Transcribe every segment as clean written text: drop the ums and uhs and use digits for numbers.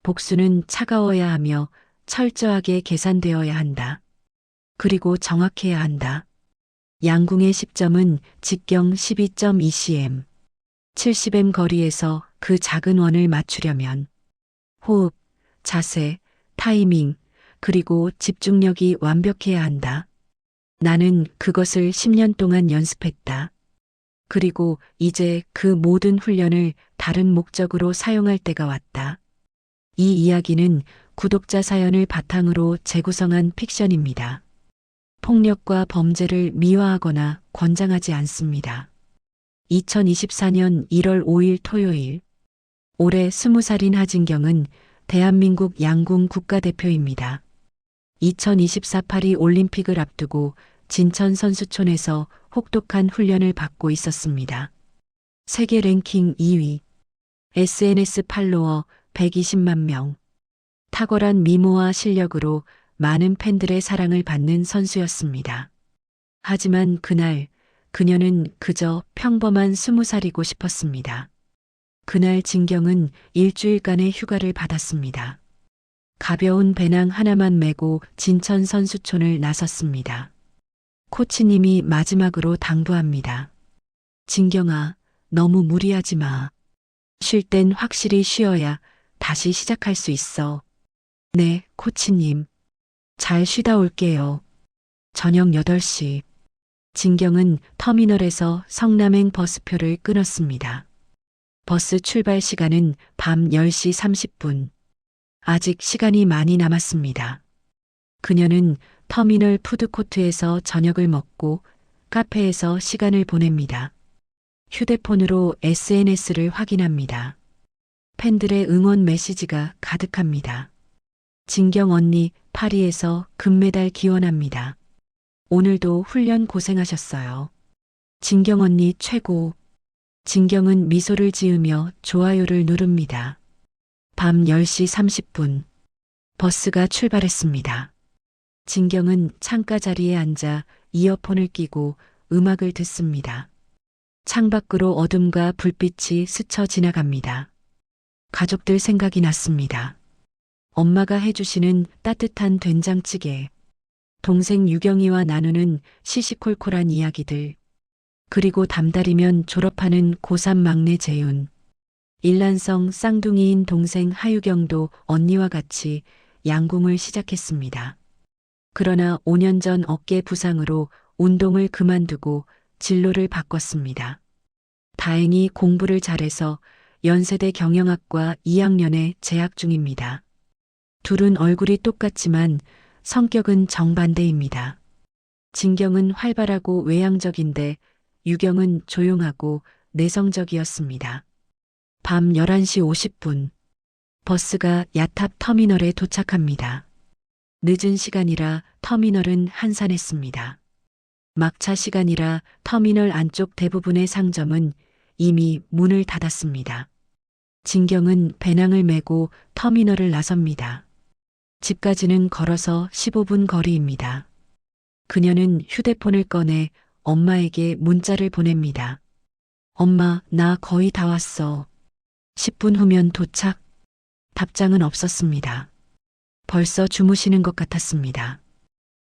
복수는 차가워야 하며 철저하게 계산되어야 한다. 그리고 정확해야 한다. 양궁의 10점은 직경 12.2cm, 70m 거리에서 그 작은 원을 맞추려면 호흡, 자세, 타이밍, 그리고 집중력이 완벽해야 한다. 나는 그것을 10년 동안 연습했다. 그리고 이제 그 모든 훈련을 다른 목적으로 사용할 때가 왔다. 이 이야기는 구독자 사연을 바탕으로 재구성한 픽션입니다. 폭력과 범죄를 미화하거나 권장하지 않습니다. 2024년 1월 5일 토요일. 올해 20살인 하진경은 대한민국 양궁 국가대표입니다. 2024 파리 올림픽을 앞두고 진천 선수촌에서 혹독한 훈련을 받고 있었습니다. 세계 랭킹 2위, SNS 팔로워 120만 명, 탁월한 미모와 실력으로 많은 팬들의 사랑을 받는 선수였습니다. 하지만 그날 그녀는 그저 평범한 20살이고 싶었습니다. 그날 진경은 일주일간의 휴가를 받았습니다. 가벼운 배낭 하나만 메고 진천 선수촌을 나섰습니다. 코치님이 마지막으로 당부합니다. 진경아, 너무 무리하지 마. 쉴 땐 확실히 쉬어야 다시 시작할 수 있어. 네, 코치님. 잘 쉬다 올게요. 저녁 8시. 진경은 터미널에서 성남행 버스표를 끊었습니다. 버스 출발 시간은 밤 10시 30분. 아직 시간이 많이 남았습니다. 그녀는 터미널 푸드코트에서 저녁을 먹고 카페에서 시간을 보냅니다. 휴대폰으로 SNS를 확인합니다. 팬들의 응원 메시지가 가득합니다. 진경 언니 파리에서 금메달 기원합니다. 오늘도 훈련 고생하셨어요. 진경 언니 최고. 진경은 미소를 지으며 좋아요를 누릅니다. 밤 10시 30분. 버스가 출발했습니다. 진경은 창가 자리에 앉아 이어폰을 끼고 음악을 듣습니다. 창밖으로 어둠과 불빛이 스쳐 지나갑니다. 가족들 생각이 났습니다. 엄마가 해주시는 따뜻한 된장찌개, 동생 유경이와 나누는 시시콜콜한 이야기들, 그리고 담달이면 졸업하는 고3 막내 재윤, 일란성 쌍둥이인 동생 하유경도 언니와 같이 양궁을 시작했습니다. 그러나 5년 전 어깨 부상으로 운동을 그만두고 진로를 바꿨습니다. 다행히 공부를 잘해서 연세대 경영학과 2학년에 재학 중입니다. 둘은 얼굴이 똑같지만 성격은 정반대입니다. 진경은 활발하고 외향적인데 유경은 조용하고 내성적이었습니다. 밤 11시 50분. 버스가 야탑 터미널에 도착합니다. 늦은 시간이라 터미널은 한산했습니다. 막차 시간이라 터미널 안쪽 대부분의 상점은 이미 문을 닫았습니다. 진경은 배낭을 메고 터미널을 나섭니다. 집까지는 걸어서 15분 거리입니다. 그녀는 휴대폰을 꺼내 엄마에게 문자를 보냅니다. 엄마, 나 거의 다 왔어. 10분 후면 도착. 답장은 없었습니다. 벌써 주무시는 것 같았습니다.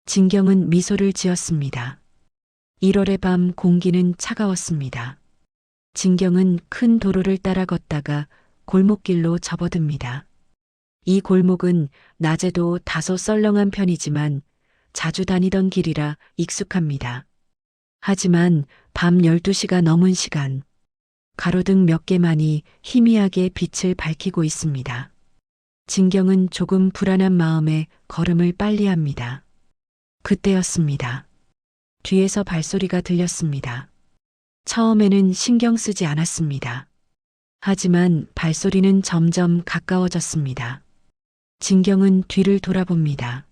진경은 미소를 지었습니다. 1월의 밤 공기는 차가웠습니다. 진경은 큰 도로를 따라 걷다가 골목길로 접어듭니다. 이 골목은 낮에도 다소 썰렁한 편이지만 자주 다니던 길이라 익숙합니다. 하지만 밤 12시가 넘은 시간, 가로등 몇 개만이 희미하게 빛을 밝히고 있습니다. 진경은 조금 불안한 마음에 걸음을 빨리 합니다. 그때였습니다. 뒤에서 발소리가 들렸습니다. 처음에는 신경 쓰지 않았습니다. 하지만 발소리는 점점 가까워졌습니다. 진경은 뒤를 돌아봅니다.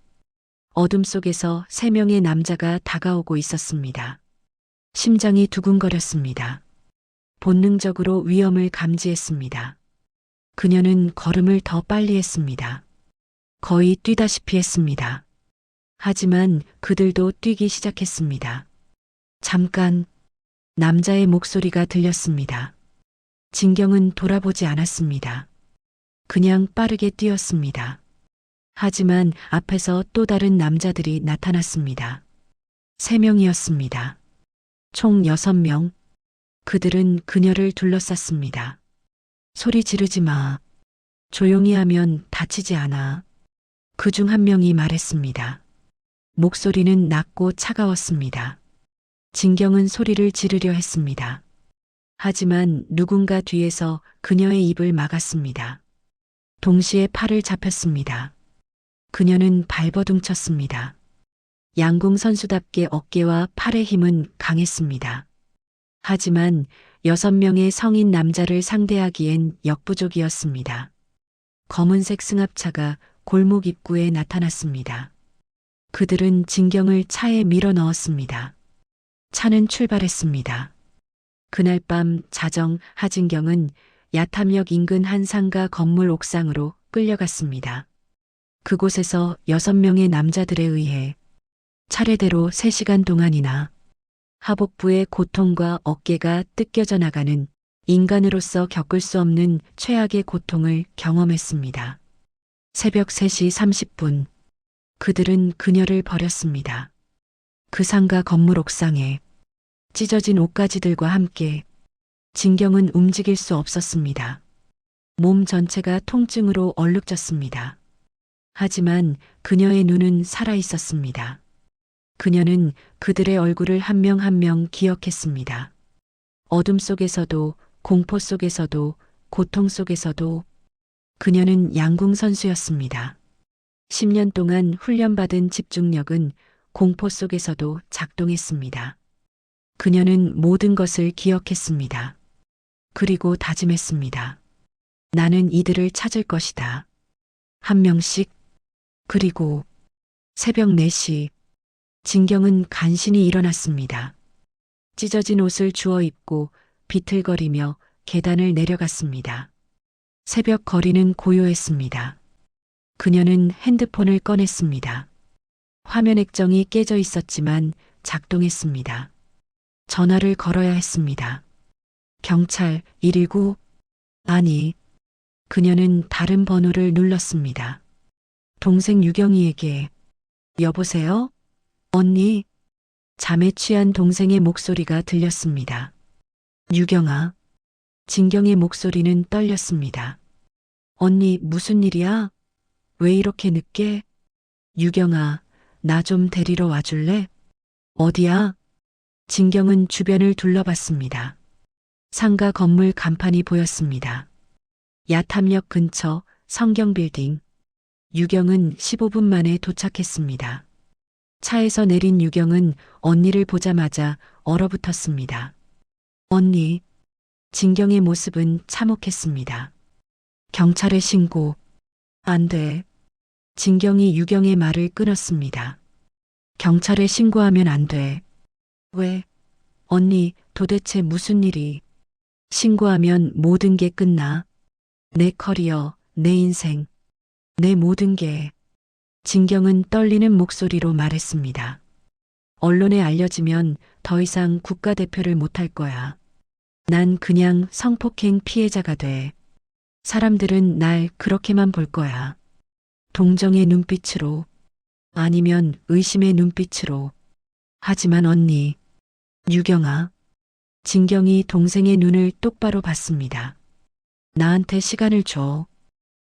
어둠 속에서 3명의 남자가 다가오고 있었습니다. 심장이 두근거렸습니다. 본능적으로 위험을 감지했습니다. 그녀는 걸음을 더 빨리 했습니다. 거의 뛰다시피 했습니다. 하지만 그들도 뛰기 시작했습니다. 잠깐, 남자의 목소리가 들렸습니다. 진경은 돌아보지 않았습니다. 그냥 빠르게 뛰었습니다. 하지만 앞에서 또 다른 남자들이 나타났습니다. 3명이었습니다. 총 6명. 그들은 그녀를 둘러쌌습니다. 소리 지르지 마. 조용히 하면 다치지 않아. 그중 한 명이 말했습니다. 목소리는 낮고 차가웠습니다. 진경은 소리를 지르려 했습니다. 하지만 누군가 뒤에서 그녀의 입을 막았습니다. 동시에 팔을 잡혔습니다. 그녀는 발버둥쳤습니다. 양궁 선수답게 어깨와 팔의 힘은 강했습니다. 하지만 6명의 성인 남자를 상대하기엔 역부족이었습니다. 검은색 승합차가 골목 입구에 나타났습니다. 그들은 진경을 차에 밀어 넣었습니다. 차는 출발했습니다. 그날 밤 자정 하진경은 야탐역 인근 한 상가 건물 옥상으로 끌려갔습니다. 그곳에서 6명의 남자들에 의해 차례대로 3시간 동안이나 하복부의 고통과 어깨가 뜯겨져 나가는 인간으로서 겪을 수 없는 최악의 고통을 경험했습니다. 새벽 3시 30분 그들은 그녀를 버렸습니다. 그 상가 건물 옥상에 찢어진 옷가지들과 함께 진경은 움직일 수 없었습니다. 몸 전체가 통증으로 얼룩졌습니다. 하지만 그녀의 눈은 살아 있었습니다. 그녀는 그들의 얼굴을 한 명 한 명 기억했습니다. 어둠 속에서도 공포 속에서도 고통 속에서도 그녀는 양궁 선수였습니다. 10년 동안 훈련받은 집중력은 공포 속에서도 작동했습니다. 그녀는 모든 것을 기억했습니다. 그리고 다짐했습니다. 나는 이들을 찾을 것이다. 한 명씩. 그리고 새벽 4시 진경은 간신히 일어났습니다. 찢어진 옷을 주워 입고 비틀거리며 계단을 내려갔습니다. 새벽 거리는 고요했습니다. 그녀는 핸드폰을 꺼냈습니다. 화면 액정이 깨져 있었지만 작동했습니다. 전화를 걸어야 했습니다. 경찰 119? 아니, 그녀는 다른 번호를 눌렀습니다. 동생 유경이에게 여보세요? 언니? 잠에 취한 동생의 목소리가 들렸습니다. 유경아. 진경의 목소리는 떨렸습니다. 언니 무슨 일이야? 왜 이렇게 늦게? 유경아, 나 좀 데리러 와줄래? 어디야? 진경은 주변을 둘러봤습니다. 상가 건물 간판이 보였습니다. 야탐역 근처 성경빌딩. 유경은 15분 만에 도착했습니다. 차에서 내린 유경은 언니를 보자마자 얼어붙었습니다. 언니. 진경의 모습은 참혹했습니다. 경찰에 신고. 안 돼. 진경이 유경의 말을 끊었습니다. 경찰에 신고하면 안 돼. 왜? 언니, 도대체 무슨 일이? 신고하면 모든 게 끝나. 내 커리어, 내 인생, 내 모든 게. 진경은 떨리는 목소리로 말했습니다. 언론에 알려지면 더 이상 국가대표를 못할 거야. 난 그냥 성폭행 피해자가 돼. 사람들은 날 그렇게만 볼 거야. 동정의 눈빛으로, 아니면 의심의 눈빛으로. 하지만 언니, 유경아. 진경이 동생의 눈을 똑바로 봤습니다. 나한테 시간을 줘.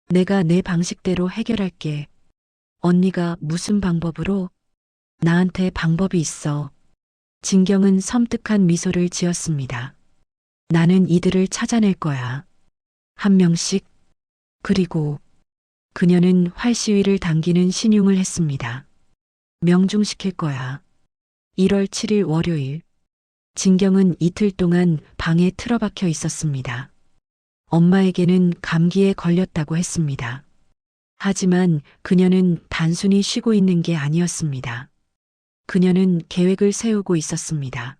내가 내 방식대로 해결할게. 언니가 무슨 방법으로? 나한테 방법이 있어. 진경은 섬뜩한 미소를 지었습니다. 나는 이들을 찾아낼 거야. 한 명씩. 그리고 그녀는 활시위를 당기는 신용을 했습니다. 명중시킬 거야. 1월 7일 월요일. 진경은 이틀 동안 방에 틀어박혀 있었습니다. 엄마에게는 감기에 걸렸다고 했습니다. 하지만 그녀는 단순히 쉬고 있는 게 아니었습니다. 그녀는 계획을 세우고 있었습니다.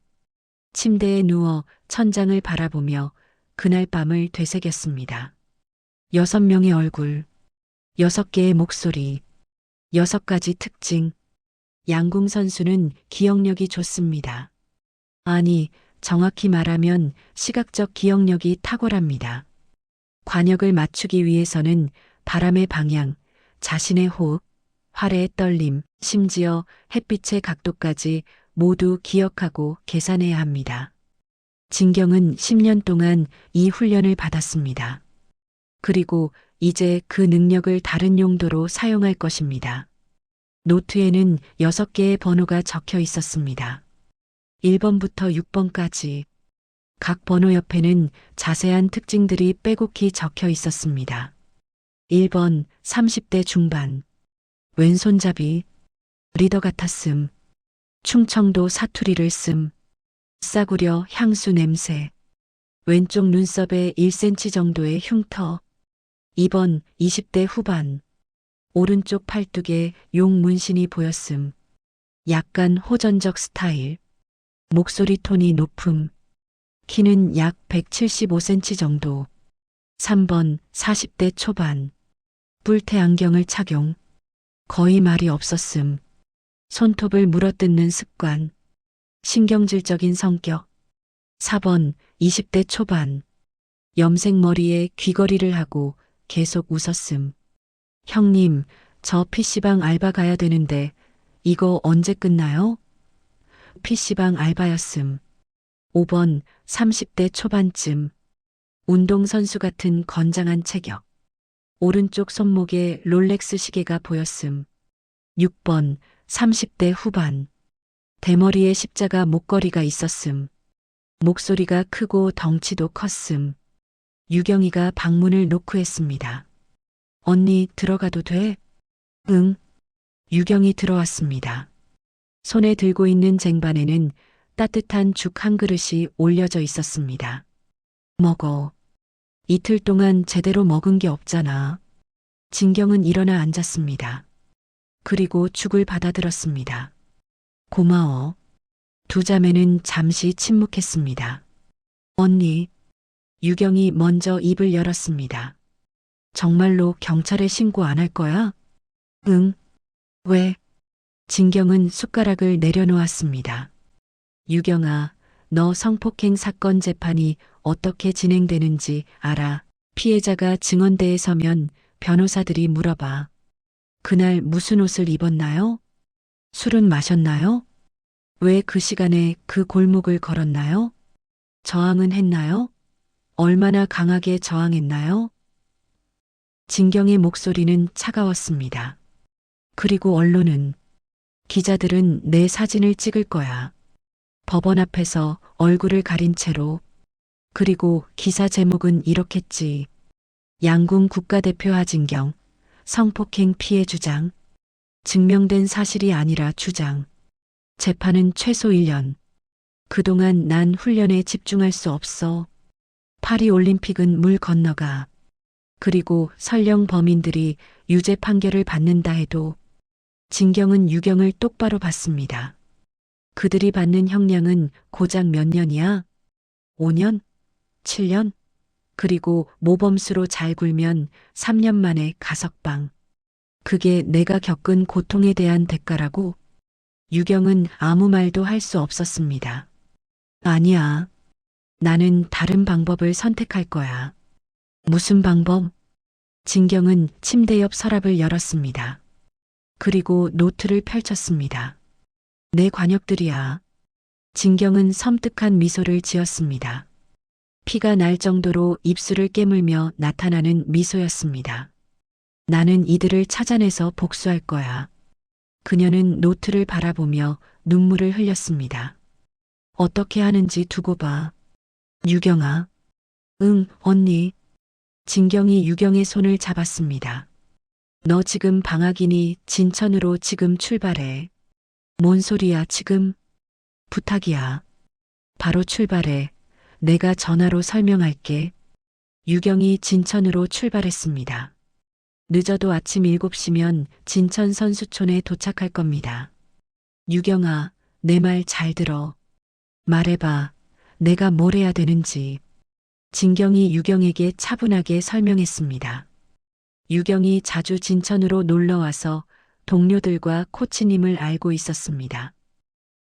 침대에 누워 천장을 바라보며 그날 밤을 되새겼습니다. 6명의 얼굴, 6개의 목소리, 6가지 특징. 양궁 선수는 기억력이 좋습니다. 아니, 정확히 말하면 시각적 기억력이 탁월합니다. 관역을 맞추기 위해서는 바람의 방향, 자신의 호흡, 활의 떨림, 심지어 햇빛의 각도까지 모두 기억하고 계산해야 합니다. 진경은 10년 동안 이 훈련을 받았습니다. 그리고 이제 그 능력을 다른 용도로 사용할 것입니다. 노트에는 6개의 번호가 적혀 있었습니다. 1번부터 6번까지. 각 번호 옆에는 자세한 특징들이 빼곡히 적혀 있었습니다. 1번 30대 중반. 왼손잡이. 리더 같았음. 충청도 사투리를 씀. 싸구려 향수 냄새. 왼쪽 눈썹에 1cm 정도의 흉터. 2번 20대 후반. 오른쪽 팔뚝에 용 문신이 보였음. 약간 호전적 스타일. 목소리 톤이 높음. 키는 약 175cm 정도. 3번 40대 초반. 뿔테 안경을 착용. 거의 말이 없었음. 손톱을 물어뜯는 습관. 신경질적인 성격. 4번 20대 초반. 염색 머리에 귀걸이를 하고 계속 웃었음. 형님, 저 PC방 알바 가야 되는데 이거 언제 끝나요? PC방 알바였음. 5번 30대 초반쯤. 운동선수 같은 건장한 체격. 오른쪽 손목에 롤렉스 시계가 보였음. 6번 30대 후반. 대머리에 십자가 목걸이가 있었음. 목소리가 크고 덩치도 컸음. 유경이가 방문을 노크했습니다. 언니 들어가도 돼? 응. 유경이 들어왔습니다. 손에 들고 있는 쟁반에는 따뜻한 죽 한 그릇이 올려져 있었습니다. 먹어. 이틀 동안 제대로 먹은 게 없잖아. 진경은 일어나 앉았습니다. 그리고 죽을 받아들었습니다. 고마워. 두 자매는 잠시 침묵했습니다. 언니. 유경이 먼저 입을 열었습니다. 정말로 경찰에 신고 안 할 거야? 응. 왜? 진경은 숟가락을 내려놓았습니다. 유경아, 너 성폭행 사건 재판이 어떻게 진행되는지 알아. 피해자가 증언대에 서면 변호사들이 물어봐. 그날 무슨 옷을 입었나요? 술은 마셨나요? 왜 그 시간에 그 골목을 걸었나요? 저항은 했나요? 얼마나 강하게 저항했나요? 진경의 목소리는 차가웠습니다. 그리고 언론은, 기자들은 내 사진을 찍을 거야. 법원 앞에서 얼굴을 가린 채로. 그리고 기사 제목은 이렇겠지. 양궁 국가대표 하진경, 성폭행 피해 주장. 증명된 사실이 아니라 주장. 재판은 최소 1년. 그동안 난 훈련에 집중할 수 없어. 파리올림픽은 물 건너가. 그리고 설령 범인들이 유죄 판결을 받는다 해도 진경은 유경을 똑바로 봤습니다. 그들이 받는 형량은 고작 몇 년이야? 5년? 7년? 그리고 모범수로 잘 굴면 3년 만에 가석방. 그게 내가 겪은 고통에 대한 대가라고? 유경은 아무 말도 할 수 없었습니다. 아니야. 나는 다른 방법을 선택할 거야. 무슨 방법? 진경은 침대 옆 서랍을 열었습니다. 그리고 노트를 펼쳤습니다. 내 관역들이야. 진경은 섬뜩한 미소를 지었습니다. 피가 날 정도로 입술을 깨물며 나타나는 미소였습니다. 나는 이들을 찾아내서 복수할 거야. 그녀는 노트를 바라보며 눈물을 흘렸습니다. 어떻게 하는지 두고 봐. 유경아. 응, 언니. 진경이 유경의 손을 잡았습니다. 너 지금 방학이니 진천으로 지금 출발해. 뭔 소리야 지금? 부탁이야. 바로 출발해. 내가 전화로 설명할게. 유경이 진천으로 출발했습니다. 늦어도 아침 7시면 진천 선수촌에 도착할 겁니다. 유경아, 내 말 잘 들어. 말해봐. 내가 뭘 해야 되는지. 진경이 유경에게 차분하게 설명했습니다. 유경이 자주 진천으로 놀러와서 동료들과 코치님을 알고 있었습니다.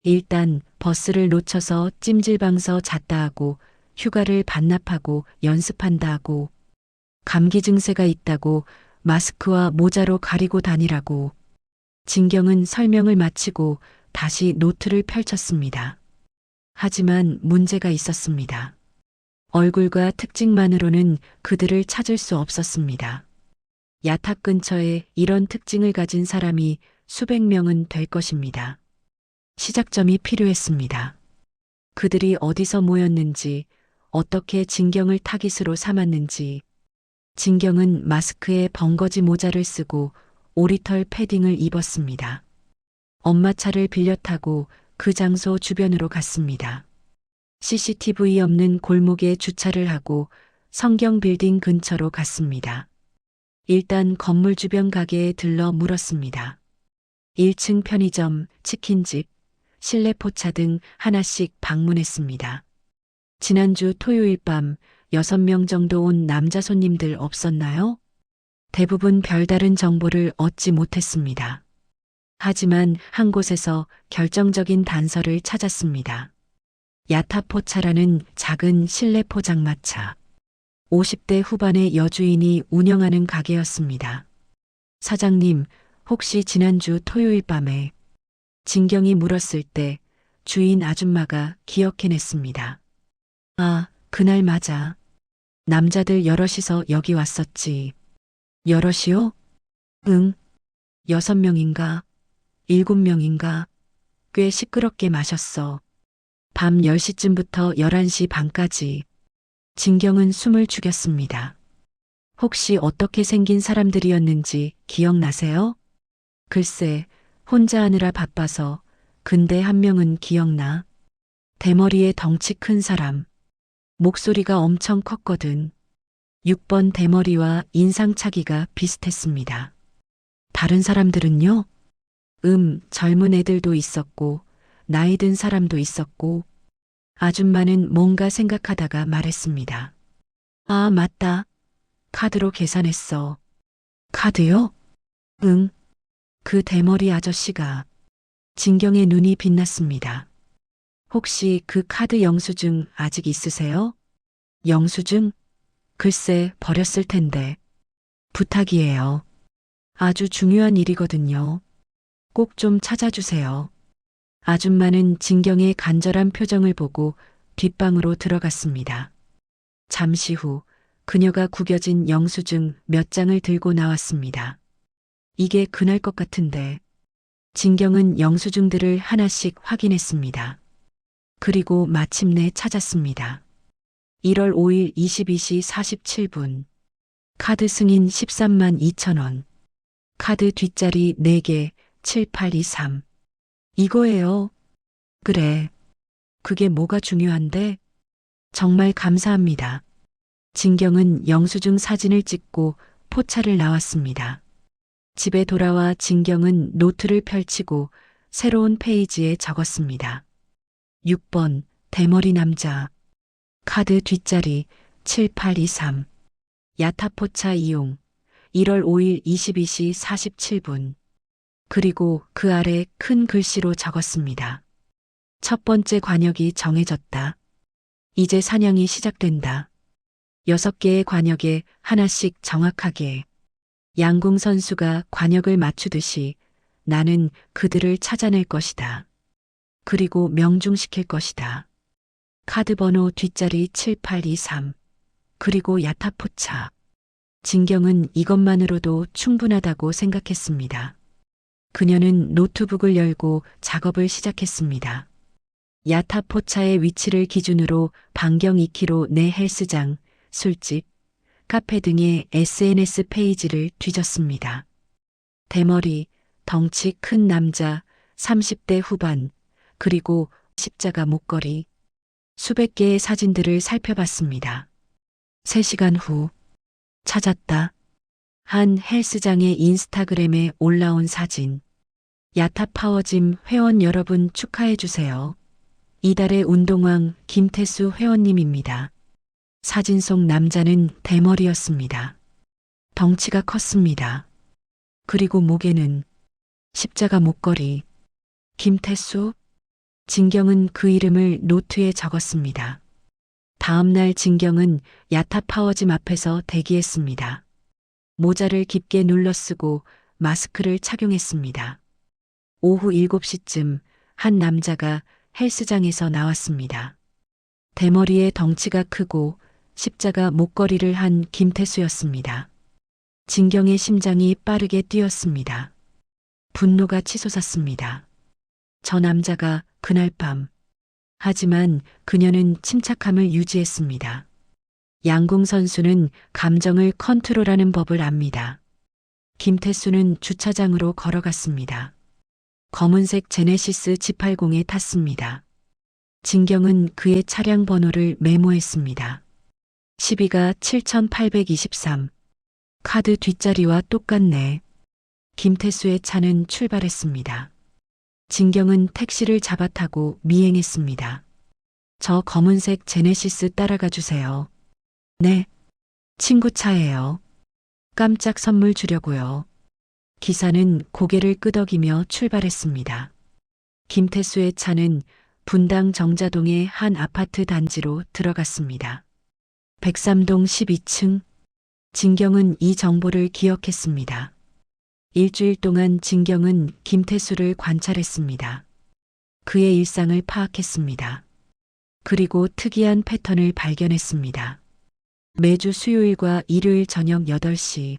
일단 버스를 놓쳐서 찜질방서 잤다 하고 휴가를 반납하고 연습한다 하고 감기 증세가 있다고 마스크와 모자로 가리고 다니라고. 진경은 설명을 마치고 다시 노트를 펼쳤습니다. 하지만 문제가 있었습니다. 얼굴과 특징만으로는 그들을 찾을 수 없었습니다. 야탑 근처에 이런 특징을 가진 사람이 수백 명은 될 것입니다. 시작점이 필요했습니다. 그들이 어디서 모였는지, 어떻게 진경을 타깃으로 삼았는지. 진경은 마스크에 벙거지 모자를 쓰고 오리털 패딩을 입었습니다. 엄마 차를 빌려 타고 그 장소 주변으로 갔습니다. CCTV 없는 골목에 주차를 하고 성경 빌딩 근처로 갔습니다. 일단 건물 주변 가게에 들러 물었습니다. 1층 편의점, 치킨집, 실내 포차 등 하나씩 방문했습니다. 지난주 토요일 밤 6명 정도 온 남자 손님들 없었나요? 대부분 별다른 정보를 얻지 못했습니다. 하지만 한 곳에서 결정적인 단서를 찾았습니다. 야타포차라는 작은 실내 포장마차. 50대 후반의 여주인이 운영하는 가게였습니다. 사장님, 혹시 지난주 토요일 밤에? 진경이 물었을 때 주인 아줌마가 기억해냈습니다. 아, 그날 맞아. 남자들 여럿이서 여기 왔었지. 여럿이요? 응. 6명인가? 7명인가? 꽤 시끄럽게 마셨어. 밤 10시쯤부터 11시 반까지. 진경은 숨을 죽였습니다. 혹시 어떻게 생긴 사람들이었는지 기억나세요? 글쎄, 혼자 하느라 바빠서. 근데 한 명은 기억나. 대머리에 덩치 큰 사람. 목소리가 엄청 컸거든. 6번 대머리와 인상차기가 비슷했습니다. 다른 사람들은요? 젊은 애들도 있었고, 나이 든 사람도 있었고. 아줌마는 뭔가 생각하다가 말했습니다. 아, 맞다. 카드로 계산했어. 카드요? 응. 그 대머리 아저씨가. 진경의 눈이 빛났습니다. 혹시 그 카드 영수증 아직 있으세요? 영수증? 글쎄, 버렸을 텐데. 부탁이에요. 아주 중요한 일이거든요. 꼭 좀 찾아주세요. 아줌마는 진경의 간절한 표정을 보고 뒷방으로 들어갔습니다. 잠시 후 그녀가 구겨진 영수증 몇 장을 들고 나왔습니다. 이게 그날 것 같은데. 진경은 영수증들을 하나씩 확인했습니다. 그리고 마침내 찾았습니다. 1월 5일 22시 47분. 카드 승인 13만 2천 원. 카드 뒷자리 4개 7823. 이거예요. 그래. 그게 뭐가 중요한데? 정말 감사합니다. 진경은 영수증 사진을 찍고 포차를 나왔습니다. 집에 돌아와 진경은 노트를 펼치고 새로운 페이지에 적었습니다. 6번 대머리 남자. 카드 뒷자리 7823. 야타포차 이용. 1월 5일 22시 47분. 그리고 그 아래 큰 글씨로 적었습니다. 첫 번째 관역이 정해졌다. 이제 사냥이 시작된다. 6개의 관역에 하나씩 정확하게. 양궁 선수가 관역을 맞추듯이 나는 그들을 찾아낼 것이다. 그리고 명중시킬 것이다. 카드 번호 뒷자리 7823. 그리고 야타포차. 진경은 이것만으로도 충분하다고 생각했습니다. 그녀는 노트북을 열고 작업을 시작했습니다. 야타포차의 위치를 기준으로 반경 2km 내 헬스장, 술집, 카페 등의 SNS 페이지를 뒤졌습니다. 대머리, 덩치 큰 남자, 30대 후반, 그리고 십자가 목걸이. 수백 개의 사진들을 살펴봤습니다. 3시간 후. 찾았다. 한 헬스장의 인스타그램에 올라온 사진. 야타 파워짐 회원 여러분 축하해주세요. 이달의 운동왕 김태수 회원님입니다. 사진 속 남자는 대머리였습니다. 덩치가 컸습니다. 그리고 목에는 십자가 목걸이. 김태수? 진경은 그 이름을 노트에 적었습니다. 다음 날 진경은 야타 파워짐 앞에서 대기했습니다. 모자를 깊게 눌러 쓰고 마스크를 착용했습니다. 오후 7시쯤 한 남자가 헬스장에서 나왔습니다. 대머리에 덩치가 크고 십자가 목걸이를 한 김태수였습니다. 진경의 심장이 빠르게 뛰었습니다. 분노가 치솟았습니다. 저 남자가 그날 밤. 하지만 그녀는 침착함을 유지했습니다. 양궁 선수는 감정을 컨트롤하는 법을 압니다. 김태수는 주차장으로 걸어갔습니다. 검은색 제네시스 G80에 탔습니다. 진경은 그의 차량 번호를 메모했습니다. 12가 7823. 카드 뒷자리와 똑같네. 김태수의 차는 출발했습니다. 진경은 택시를 잡아타고 미행했습니다. 저 검은색 제네시스 따라가 주세요. 네. 친구 차예요. 깜짝 선물 주려고요. 기사는 고개를 끄덕이며 출발했습니다. 김태수의 차는 분당 정자동의 한 아파트 단지로 들어갔습니다. 103동 12층. 진경은 이 정보를 기억했습니다. 일주일 동안 진경은 김태수를 관찰했습니다. 그의 일상을 파악했습니다. 그리고 특이한 패턴을 발견했습니다. 매주 수요일과 일요일 저녁 8시,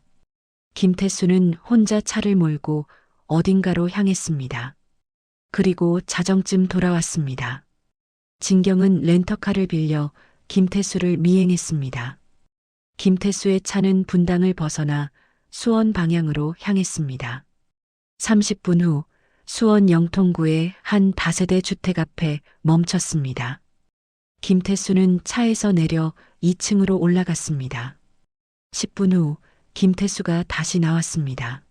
김태수는 혼자 차를 몰고 어딘가로 향했습니다. 그리고 자정쯤 돌아왔습니다. 진경은 렌터카를 빌려 김태수를 미행했습니다. 김태수의 차는 분당을 벗어나 수원 방향으로 향했습니다. 30분 후 수원 영통구의 한 다세대 주택 앞에 멈췄습니다. 김태수는 차에서 내려 2층으로 올라갔습니다. 10분 후 김태수가 다시 나왔습니다.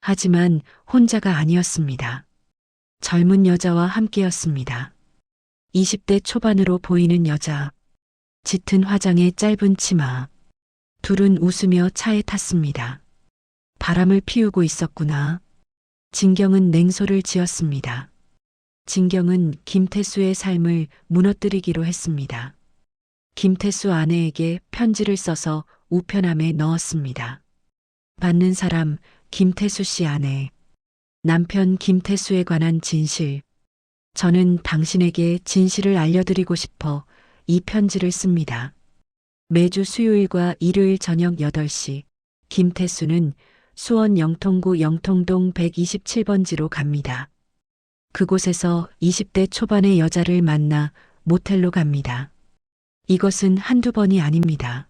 하지만 혼자가 아니었습니다. 젊은 여자와 함께였습니다. 20대 초반으로 보이는 여자. 짙은 화장에 짧은 치마. 둘은 웃으며 차에 탔습니다. 바람을 피우고 있었구나. 진경은 냉소를 지었습니다. 진경은 김태수의 삶을 무너뜨리기로 했습니다. 김태수 아내에게 편지를 써서 우편함에 넣었습니다. 받는 사람 김태수 씨 아내. 남편 김태수에 관한 진실. 저는 당신에게 진실을 알려드리고 싶어 이 편지를 씁니다. 매주 수요일과 일요일 저녁 8시 김태수는 수원 영통구 영통동 127번지로 갑니다. 그곳에서 20대 초반의 여자를 만나 모텔로 갑니다. 이것은 한두 번이 아닙니다.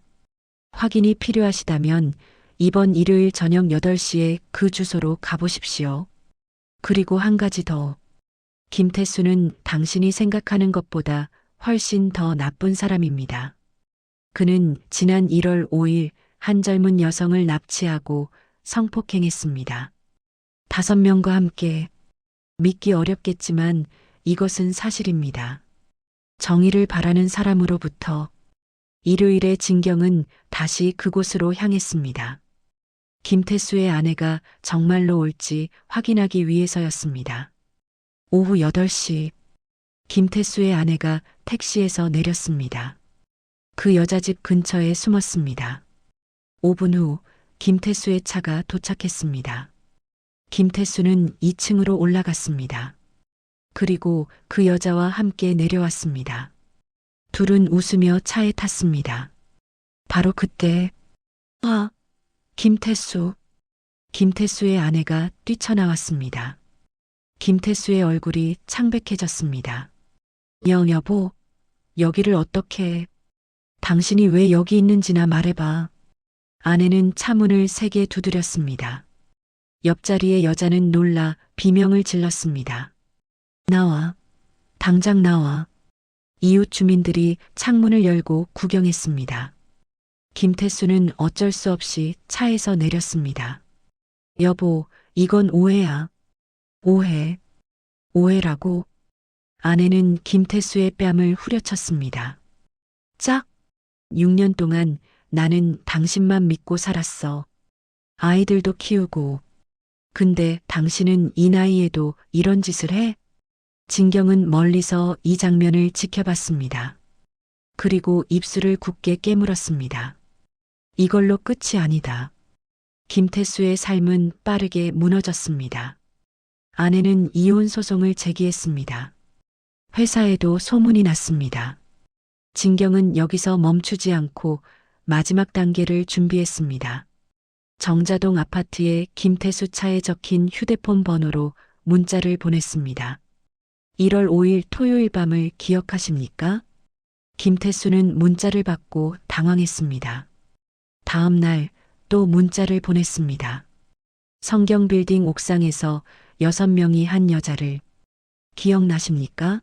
확인이 필요하시다면 이번 일요일 저녁 8시에 그 주소로 가보십시오. 그리고 한 가지 더. 김태수는 당신이 생각하는 것보다 훨씬 더 나쁜 사람입니다. 그는 지난 1월 5일 한 젊은 여성을 납치하고 성폭행했습니다. 5명과 함께. 믿기 어렵겠지만 이것은 사실입니다. 정의를 바라는 사람으로부터. 일요일에 진경은 다시 그곳으로 향했습니다. 김태수의 아내가 정말로 올지 확인하기 위해서였습니다. 오후 8시 김태수의 아내가 택시에서 내렸습니다. 그 여자 집 근처에 숨었습니다. 5분 후 김태수의 차가 도착했습니다. 김태수는 2층으로 올라갔습니다. 그리고 그 여자와 함께 내려왔습니다. 둘은 웃으며 차에 탔습니다. 바로 그때 김태수. 김태수의 아내가 뛰쳐나왔습니다. 김태수의 얼굴이 창백해졌습니다. 여보, 여기를 어떻게... 당신이 왜 여기 있는지나 말해봐. 아내는 차문을 세게 두드렸습니다. 옆자리의 여자는 놀라 비명을 질렀습니다. 나와. 당장 나와. 이웃 주민들이 창문을 열고 구경했습니다. 김태수는 어쩔 수 없이 차에서 내렸습니다. 여보, 이건 오해야. 오해. 오해라고? 아내는 김태수의 뺨을 후려쳤습니다. 짝! 6년 동안 나는 당신만 믿고 살았어. 아이들도 키우고. 근데 당신은 이 나이에도 이런 짓을 해? 진경은 멀리서 이 장면을 지켜봤습니다. 그리고 입술을 굳게 깨물었습니다. 이걸로 끝이 아니다. 김태수의 삶은 빠르게 무너졌습니다. 아내는 이혼 소송을 제기했습니다. 회사에도 소문이 났습니다. 진경은 여기서 멈추지 않고 마지막 단계를 준비했습니다. 정자동 아파트에 김태수 차에 적힌 휴대폰 번호로 문자를 보냈습니다. 1월 5일 토요일 밤을 기억하십니까? 김태수는 문자를 받고 당황했습니다. 다음 날 또 문자를 보냈습니다. 성경빌딩 옥상에서 6명이 한 여자를 기억나십니까?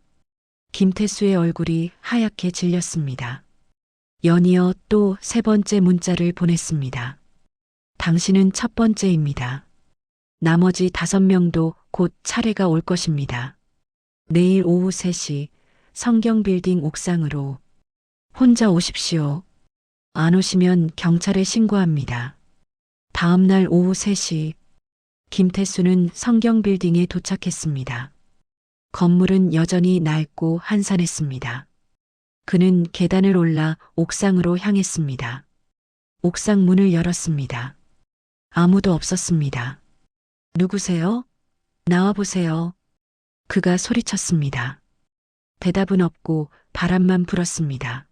김태수의 얼굴이 하얗게 질렸습니다. 연이어 또 3번째 문자를 보냈습니다. 당신은 첫 번째입니다. 나머지 5명도 곧 차례가 올 것입니다. 내일 오후 3시 성경빌딩 옥상으로 혼자 오십시오. 안 오시면 경찰에 신고합니다. 다음 날 오후 3시 김태수는 성경빌딩에 도착했습니다. 건물은 여전히 낡고 한산했습니다. 그는 계단을 올라 옥상으로 향했습니다. 옥상 문을 열었습니다. 아무도 없었습니다. 누구세요? 나와보세요. 그가 소리쳤습니다. 대답은 없고 바람만 불었습니다.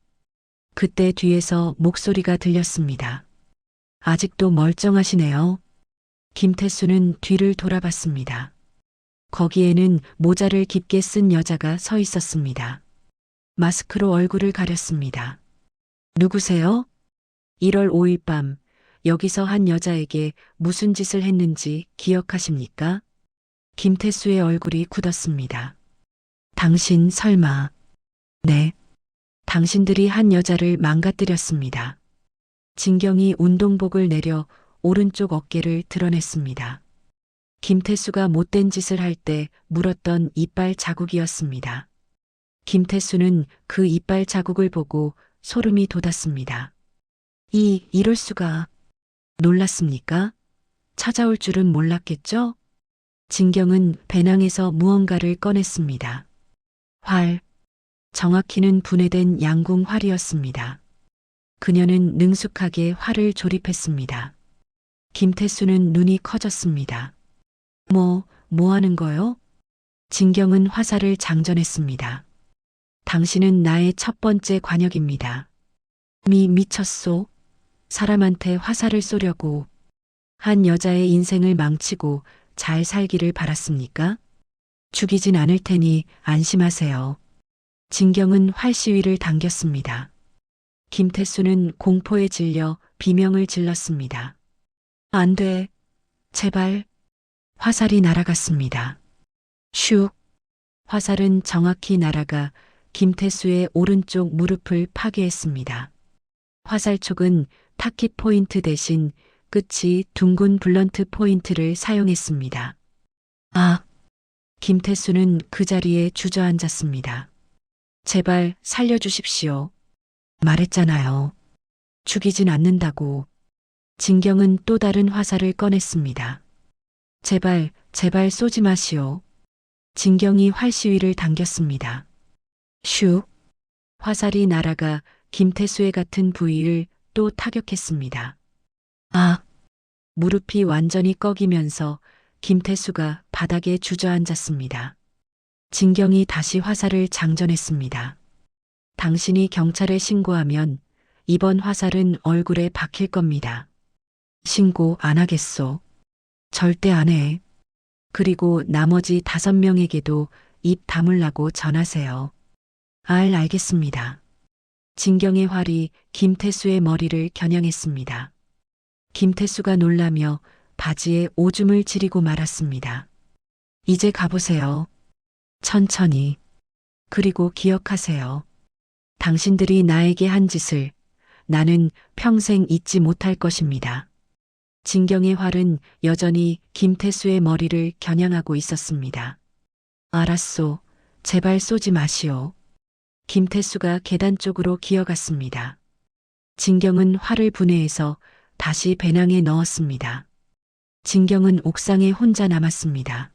그때 뒤에서 목소리가 들렸습니다. 아직도 멀쩡하시네요. 김태수는 뒤를 돌아봤습니다. 거기에는 모자를 깊게 쓴 여자가 서 있었습니다. 마스크로 얼굴을 가렸습니다. 누구세요? 1월 5일 밤 여기서 한 여자에게 무슨 짓을 했는지 기억하십니까? 김태수의 얼굴이 굳었습니다. 당신 설마. 네. 당신들이 한 여자를 망가뜨렸습니다. 진경이 운동복을 내려 오른쪽 어깨를 드러냈습니다. 김태수가 못된 짓을 할 때 물었던 이빨 자국이었습니다. 김태수는 그 이빨 자국을 보고 소름이 돋았습니다. 이럴 수가. 놀랐습니까? 찾아올 줄은 몰랐겠죠? 진경은 배낭에서 무언가를 꺼냈습니다. 활. 정확히는 분해된 양궁 활이었습니다. 그녀는 능숙하게 활을 조립했습니다. 김태수는 눈이 커졌습니다. 뭐 하는 거요? 진경은 화살을 장전했습니다. 당신은 나의 첫 번째 관역입니다. 미쳤소. 사람한테 화살을 쏘려고 한 여자의 인생을 망치고 잘 살기를 바랐습니까? 죽이진 않을 테니 안심하세요. 진경은 활 시위를 당겼습니다. 김태수는 공포에 질려 비명을 질렀습니다. 안 돼. 제발. 화살이 날아갔습니다. 슉. 화살은 정확히 날아가 김태수의 오른쪽 무릎을 파괴했습니다. 화살촉은 타깃 포인트 대신 끝이 둥근 블런트 포인트를 사용했습니다. 아! 김태수는 그 자리에 주저앉았습니다. 제발 살려주십시오. 말했잖아요. 죽이진 않는다고. 진경은 또 다른 화살을 꺼냈습니다. 제발 쏘지 마시오. 진경이 활 시위를 당겼습니다. 슉. 화살이 날아가 김태수의 같은 부위를 또 타격했습니다. 아! 무릎이 완전히 꺾이면서 김태수가 바닥에 주저앉았습니다. 진경이 다시 화살을 장전했습니다. 당신이 경찰에 신고하면 이번 화살은 얼굴에 박힐 겁니다. 신고 안 하겠소. 절대 안 해. 그리고 나머지 5명에게도 입 다물라고 전하세요. 알겠습니다. 진경의 활이 김태수의 머리를 겨냥했습니다. 김태수가 놀라며 바지에 오줌을 지리고 말았습니다. 이제 가보세요. 천천히. 그리고 기억하세요. 당신들이 나에게 한 짓을 나는 평생 잊지 못할 것입니다. 진경의 활은 여전히 김태수의 머리를 겨냥하고 있었습니다. 알았소. 제발 쏘지 마시오. 김태수가 계단 쪽으로 기어갔습니다. 진경은 활을 분해해서 다시 배낭에 넣었습니다. 진경은 옥상에 혼자 남았습니다.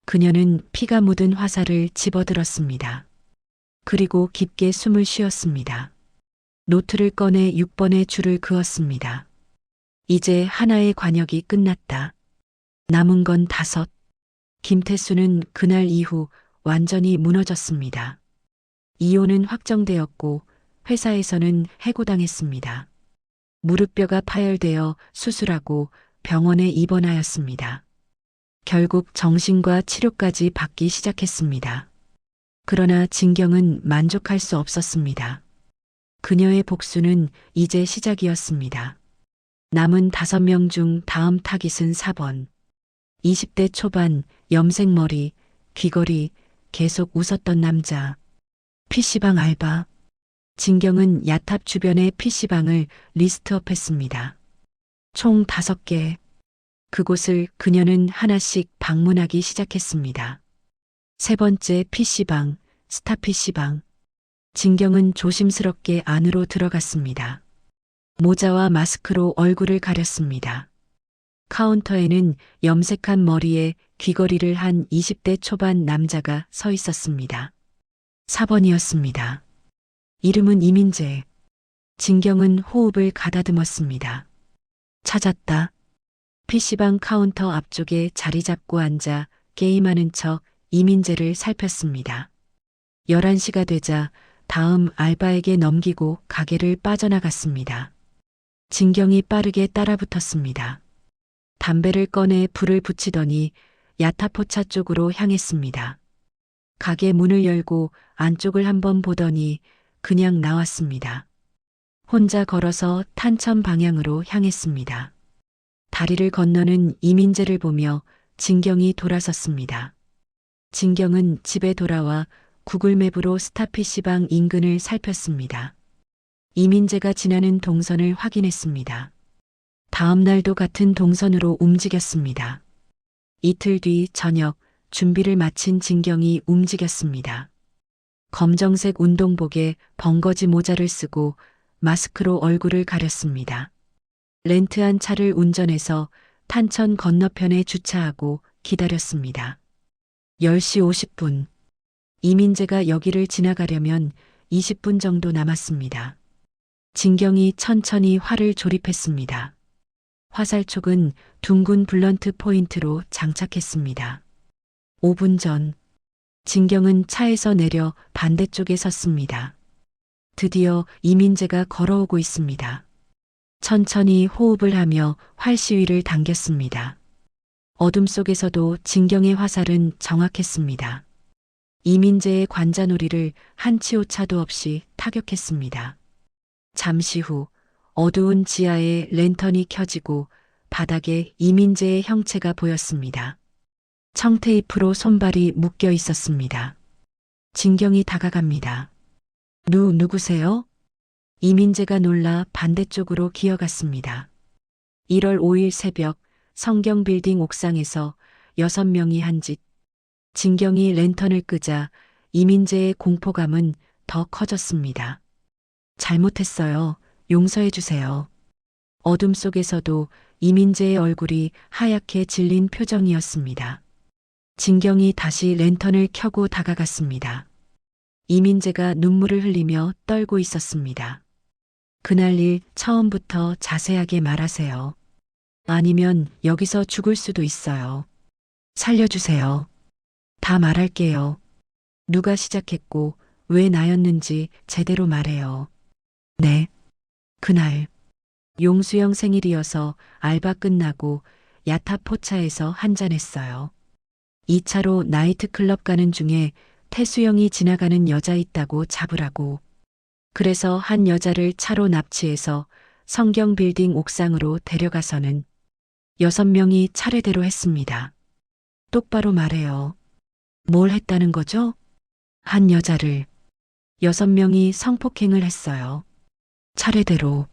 그녀는 피가 묻은 화살을 집어들었습니다. 그리고 깊게 숨을 쉬었습니다. 노트를 꺼내 6번의 줄을 그었습니다. 이제 하나의 관역이 끝났다. 남은 건 5. 김태수는 그날 이후 완전히 무너졌습니다. 이혼은 확정되었고 회사에서는 해고당했습니다. 무릎뼈가 파열되어 수술하고 병원에 입원하였습니다. 결국 정신과 치료까지 받기 시작했습니다. 그러나 진경은 만족할 수 없었습니다. 그녀의 복수는 이제 시작이었습니다. 남은 5명 중 다음 타깃은 4번. 20대 초반, 염색머리, 귀걸이, 계속 웃었던 남자. PC방 알바. 진경은 야탑 주변의 PC방을 리스트업했습니다. 총 5개. 그곳을 그녀는 하나씩 방문하기 시작했습니다. 3번째 PC방, 스타 PC방. 진경은 조심스럽게 안으로 들어갔습니다. 모자와 마스크로 얼굴을 가렸습니다. 카운터에는 염색한 머리에 귀걸이를 한 20대 초반 남자가 서 있었습니다. 4번이었습니다. 이름은 이민재. 진경은 호흡을 가다듬었습니다. 찾았다. PC방 카운터 앞쪽에 자리 잡고 앉아 게임하는 척 이민재를 살폈습니다. 11시가 되자 다음 알바에게 넘기고 가게를 빠져나갔습니다. 진경이 빠르게 따라붙었습니다. 담배를 꺼내 불을 붙이더니 야타포차 쪽으로 향했습니다. 가게 문을 열고 안쪽을 한번 보더니 그냥 나왔습니다. 혼자 걸어서 탄천 방향으로 향했습니다. 다리를 건너는 이민재를 보며 진경이 돌아섰습니다. 진경은 집에 돌아와 구글맵으로 스타 PC방 인근을 살폈습니다. 이민재가 지나는 동선을 확인했습니다. 다음 날도 같은 동선으로 움직였습니다. 이틀 뒤 저녁 준비를 마친 진경이 움직였습니다. 검정색 운동복에 벙거지 모자를 쓰고 마스크로 얼굴을 가렸습니다. 렌트한 차를 운전해서 탄천 건너편에 주차하고 기다렸습니다. 10시 50분. 이민재가 여기를 지나가려면 20분 정도 남았습니다. 진경이 천천히 활을 조립했습니다. 화살촉은 둥근 블런트 포인트로 장착했습니다. 5분 전, 진경은 차에서 내려 반대쪽에 섰습니다. 드디어 이민재가 걸어오고 있습니다. 천천히 호흡을 하며 활 시위를 당겼습니다. 어둠 속에서도 진경의 화살은 정확했습니다. 이민재의 관자놀이를 한 치 오차도 없이 타격했습니다. 잠시 후 어두운 지하에 랜턴이 켜지고 바닥에 이민재의 형체가 보였습니다. 청테이프로 손발이 묶여 있었습니다. 진경이 다가갑니다. 누구세요? 이민재가 놀라 반대쪽으로 기어갔습니다. 1월 5일 새벽 성경빌딩 옥상에서 6명이 한 짓. 진경이 랜턴을 끄자 이민재의 공포감은 더 커졌습니다. 잘못했어요. 용서해 주세요. 어둠 속에서도 이민재의 얼굴이 하얗게 질린 표정이었습니다. 진경이 다시 랜턴을 켜고 다가갔습니다. 이민재가 눈물을 흘리며 떨고 있었습니다. 그날 일 처음부터 자세하게 말하세요. 아니면 여기서 죽을 수도 있어요. 살려주세요. 다 말할게요. 누가 시작했고 왜 나였는지 제대로 말해요. 네. 그날 용수영 생일이어서 알바 끝나고 야탑 포차에서 한잔했어요. 2차로 나이트클럽 가는 중에 태수영이 지나가는 여자 있다고 잡으라고. 그래서 한 여자를 차로 납치해서 성경빌딩 옥상으로 데려가서는 6명이 차례대로 했습니다. 똑바로 말해요. 뭘 했다는 거죠? 한 여자를 6명이 성폭행을 했어요. 차례대로.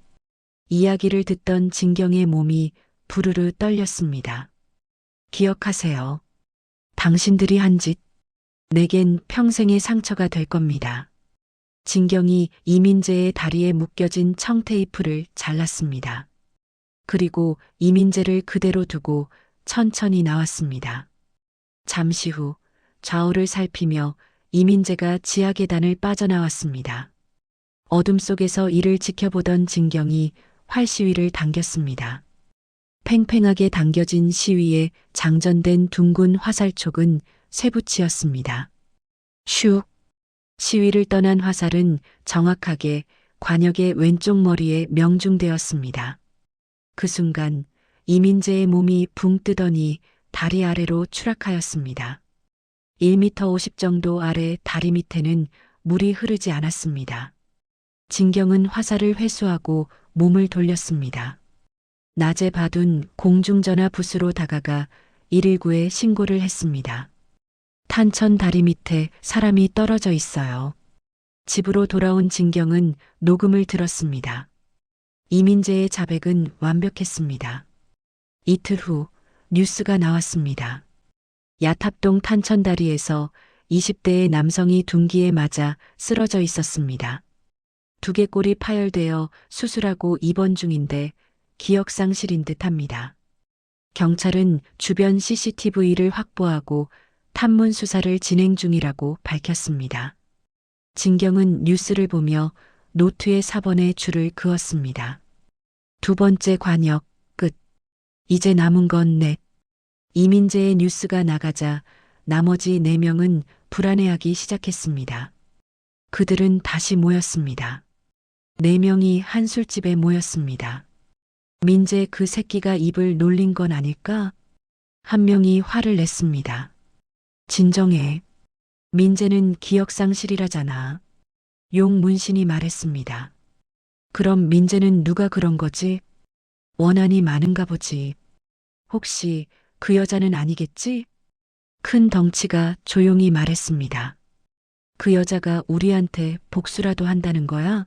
이야기를 듣던 진경의 몸이 부르르 떨렸습니다. 기억하세요. 당신들이 한 짓, 내겐 평생의 상처가 될 겁니다. 진경이 이민재의 다리에 묶여진 청테이프를 잘랐습니다. 그리고 이민재를 그대로 두고 천천히 나왔습니다. 잠시 후 좌우를 살피며 이민재가 지하 계단을 빠져나왔습니다. 어둠 속에서 이를 지켜보던 진경이 활 시위를 당겼습니다. 팽팽하게 당겨진 시위에 장전된 둥근 화살촉은 쇠붙이었습니다. 슉! 시위를 떠난 화살은 정확하게 관역의 왼쪽 머리에 명중되었습니다. 그 순간 이민재의 몸이 붕 뜨더니 다리 아래로 추락하였습니다. 1m 50 정도 아래 다리 밑에는 물이 흐르지 않았습니다. 진경은 화살을 회수하고 몸을 돌렸습니다. 낮에 봐둔 공중전화 부스로 다가가 119에 신고를 했습니다. 탄천 다리 밑에 사람이 떨어져 있어요. 집으로 돌아온 진경은 녹음을 들었습니다. 이민재의 자백은 완벽했습니다. 이틀 후 뉴스가 나왔습니다. 야탑동 탄천다리에서 20대의 남성이 둔기에 맞아 쓰러져 있었습니다. 두개골이 파열되어 수술하고 입원 중인데 기억상실인 듯합니다. 경찰은 주변 CCTV를 확보하고 탐문 수사를 진행 중이라고 밝혔습니다. 진경은 뉴스를 보며 노트의 4번에 줄을 그었습니다. 두 번째 관역 끝. 이제 남은 건 넷. 이민재의 뉴스가 나가자 나머지 4명은 불안해하기 시작했습니다. 그들은 다시 모였습니다. 4명이 한 술집에 모였습니다. 민재 그 새끼가 입을 놀린 건 아닐까? 한 명이 화를 냈습니다. 진정해. 민재는 기억상실이라잖아. 용문신이 말했습니다. 그럼 민재는 누가 그런 거지? 원한이 많은가 보지. 혹시 그 여자는 아니겠지? 큰 덩치가 조용히 말했습니다. 그 여자가 우리한테 복수라도 한다는 거야?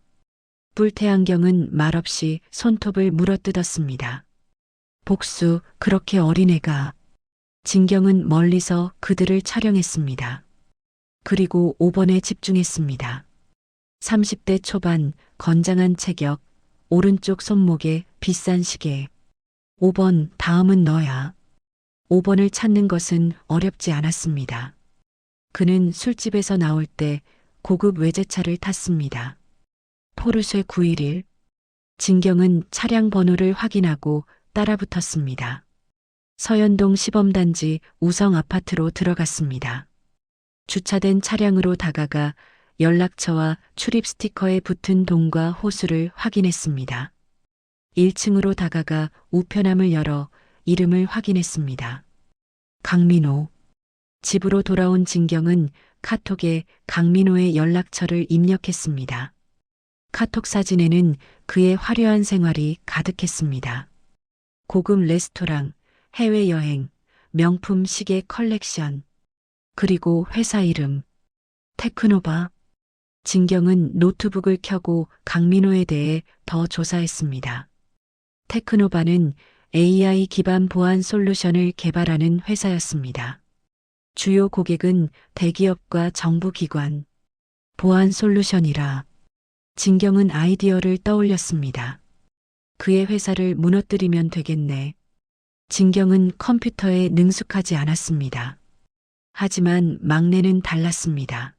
뿔테안경은 말없이 손톱을 물어뜯었습니다. 복수, 그렇게 어린애가. 진경은 멀리서 그들을 촬영했습니다. 그리고 5번에 집중했습니다. 30대 초반, 건장한 체격, 오른쪽 손목에 비싼 시계. 5번, 다음은 너야. 5번을 찾는 것은 어렵지 않았습니다. 그는 술집에서 나올 때 고급 외제차를 탔습니다. 포르쉐 911. 진경은 차량 번호를 확인하고 따라붙었습니다. 서현동 시범단지 우성 아파트로 들어갔습니다. 주차된 차량으로 다가가 연락처와 출입 스티커에 붙은 동과 호수를 확인했습니다. 1층으로 다가가 우편함을 열어 이름을 확인했습니다. 강민호. 집으로 돌아온 진경은 카톡에 강민호의 연락처를 입력했습니다. 카톡 사진에는 그의 화려한 생활이 가득했습니다. 고급 레스토랑, 해외여행, 명품 시계 컬렉션, 그리고 회사 이름, 테크노바. 진경은 노트북을 켜고 강민호에 대해 더 조사했습니다. 테크노바는 AI 기반 보안 솔루션을 개발하는 회사였습니다. 주요 고객은 대기업과 정부기관. 보안 솔루션이라. 진경은 아이디어를 떠올렸습니다. 그의 회사를 무너뜨리면 되겠네. 진경은 컴퓨터에 능숙하지 않았습니다. 하지만 막내는 달랐습니다.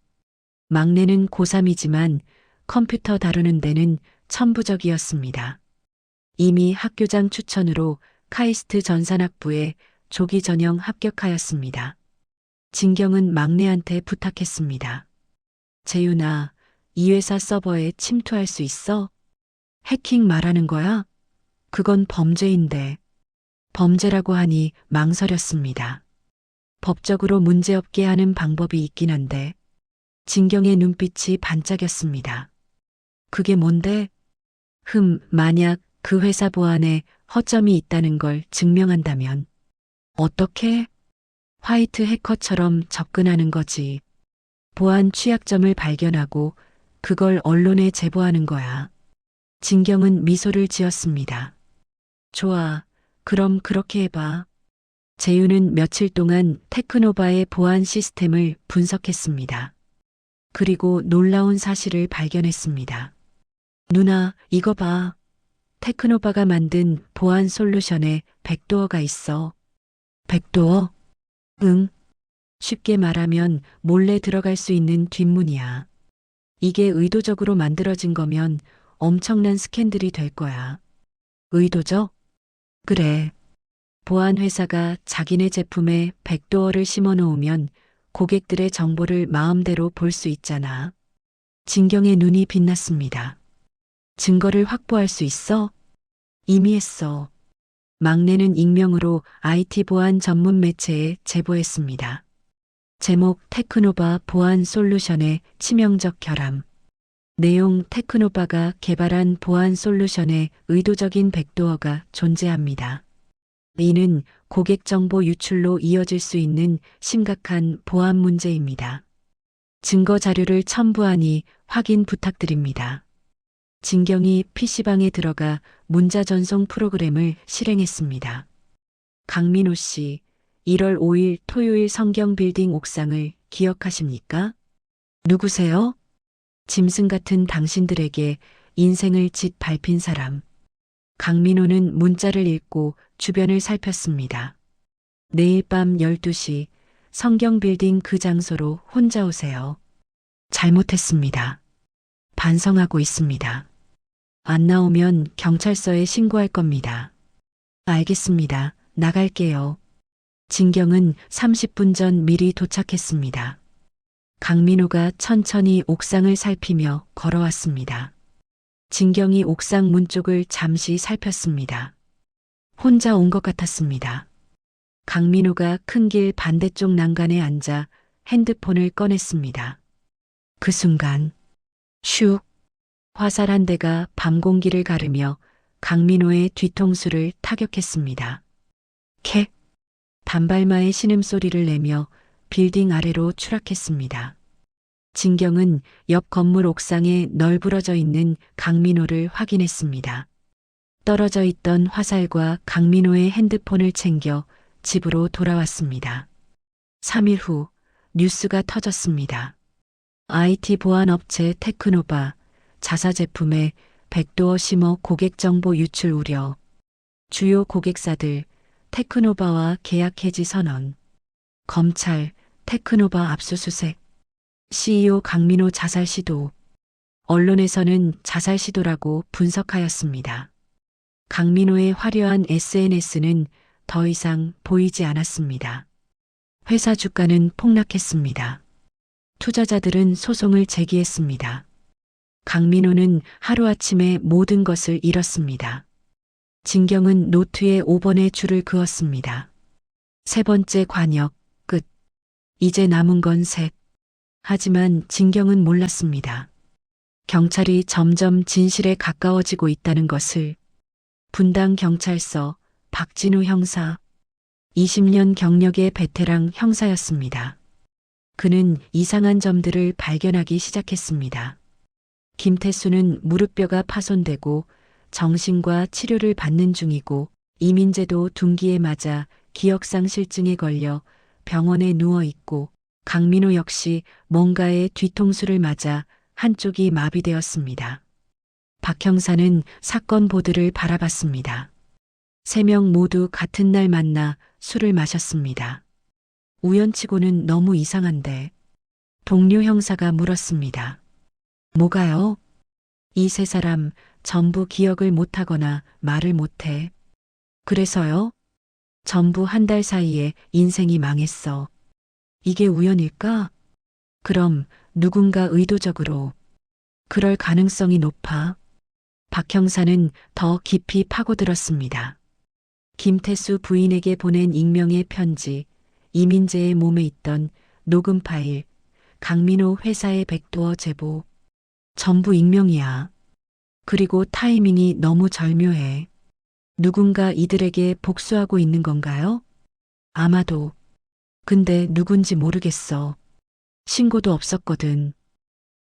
막내는 고3이지만 컴퓨터 다루는 데는 천부적이었습니다. 이미 학교장 추천으로 카이스트 전산학부에 조기 전형 합격하였습니다. 진경은 막내한테 부탁했습니다. 재윤아, 이 회사 서버에 침투할 수 있어? 해킹 말하는 거야? 그건 범죄인데. 범죄라고 하니 망설였습니다. 법적으로 문제없게 하는 방법이 있긴 한데. 진경의 눈빛이 반짝였습니다. 그게 뭔데? 만약 그 회사 보안에 허점이 있다는 걸 증명한다면. 어떻게? 화이트 해커처럼 접근하는 거지. 보안 취약점을 발견하고 그걸 언론에 제보하는 거야. 진경은 미소를 지었습니다. 좋아, 그럼 그렇게 해봐. 재윤은 며칠 동안 테크노바의 보안 시스템을 분석했습니다. 그리고 놀라운 사실을 발견했습니다. 누나, 이거 봐. 테크노바가 만든 보안 솔루션에 백도어가 있어. 백도어? 응. 쉽게 말하면 몰래 들어갈 수 있는 뒷문이야. 이게 의도적으로 만들어진 거면 엄청난 스캔들이 될 거야. 의도적? 그래. 보안 회사가 자기네 제품에 백도어를 심어 놓으면 고객들의 정보를 마음대로 볼 수 있잖아. 진경의 눈이 빛났습니다. 증거를 확보할 수 있어? 이미 했어. 막내는 익명으로 IT 보안 전문 매체에 제보했습니다. 제목 테크노바 보안 솔루션의 치명적 결함. 내용 테크노바가 개발한 보안 솔루션에 의도적인 백도어가 존재합니다. 이는 고객 정보 유출로 이어질 수 있는 심각한 보안 문제입니다. 증거 자료를 첨부하니 확인 부탁드립니다. 진경이 PC방에 들어가 문자 전송 프로그램을 실행했습니다. 강민호 씨, 1월 5일 토요일 성경 빌딩 옥상을 기억하십니까? 누구세요? 짐승 같은 당신들에게 인생을 짓밟힌 사람. 강민호는 문자를 읽고 주변을 살폈습니다. 내일 밤 12시 성경 빌딩 그 장소로 혼자 오세요. 잘못했습니다. 반성하고 있습니다. 안 나오면 경찰서에 신고할 겁니다. 알겠습니다. 나갈게요. 진경은 30분 전 미리 도착했습니다. 강민호가 천천히 옥상을 살피며 걸어왔습니다. 진경이 옥상 문 쪽을 잠시 살폈습니다. 혼자 온 것 같았습니다. 강민호가 큰 길 반대쪽 난간에 앉아 핸드폰을 꺼냈습니다. 그 순간 슉 화살 한 대가 밤 공기를 가르며 강민호의 뒤통수를 타격했습니다. 캣 단발마의 신음소리를 내며 빌딩 아래로 추락했습니다. 진경은 옆 건물 옥상에 널브러져 있는 강민호를 확인했습니다. 떨어져 있던 화살과 강민호의 핸드폰을 챙겨 집으로 돌아왔습니다. 3일 후 뉴스가 터졌습니다. IT 보안 업체 테크노바 자사 제품에 백도어 심어 고객 정보 유출 우려. 주요 고객사들 테크노바와 계약 해지 선언. 검찰 테크노바 압수수색. CEO 강민호 자살 시도. 언론에서는 자살 시도라고 분석하였습니다. 강민호의 화려한 SNS는 더 이상 보이지 않았습니다. 회사 주가는 폭락했습니다. 투자자들은 소송을 제기했습니다. 강민호는 하루아침에 모든 것을 잃었습니다. 진경은 노트에 5번의 줄을 그었습니다. 세 번째 관역, 끝. 이제 남은 건 셋. 하지만 진경은 몰랐습니다. 경찰이 점점 진실에 가까워지고 있다는 것을. 분당 경찰서 박진우 형사. 20년 경력의 베테랑 형사였습니다. 그는 이상한 점들을 발견하기 시작했습니다. 김태수는 무릎뼈가 파손되고 정신과 치료를 받는 중이고 이민재도 둔기에 맞아 기억상실증에 걸려 병원에 누워 있고 강민호 역시 뭔가에 뒤통수를 맞아 한쪽이 마비되었습니다. 박 형사는 사건 보드를 바라봤습니다. 3명 모두 같은 날 만나 술을 마셨습니다. 우연치고는 너무 이상한데 동료 형사가 물었습니다. 뭐가요? 이 세 사람 전부 기억을 못하거나 말을 못해. 그래서요? 전부 한 달 사이에 인생이 망했어. 이게 우연일까? 그럼 누군가 의도적으로. 그럴 가능성이 높아. 박 형사는 더 깊이 파고들었습니다. 김태수 부인에게 보낸 익명의 편지, 이민재의 몸에 있던 녹음 파일, 강민호 회사의 백도어 제보. 전부 익명이야. 그리고 타이밍이 너무 절묘해. 누군가 이들에게 복수하고 있는 건가요? 아마도. 근데 누군지 모르겠어. 신고도 없었거든.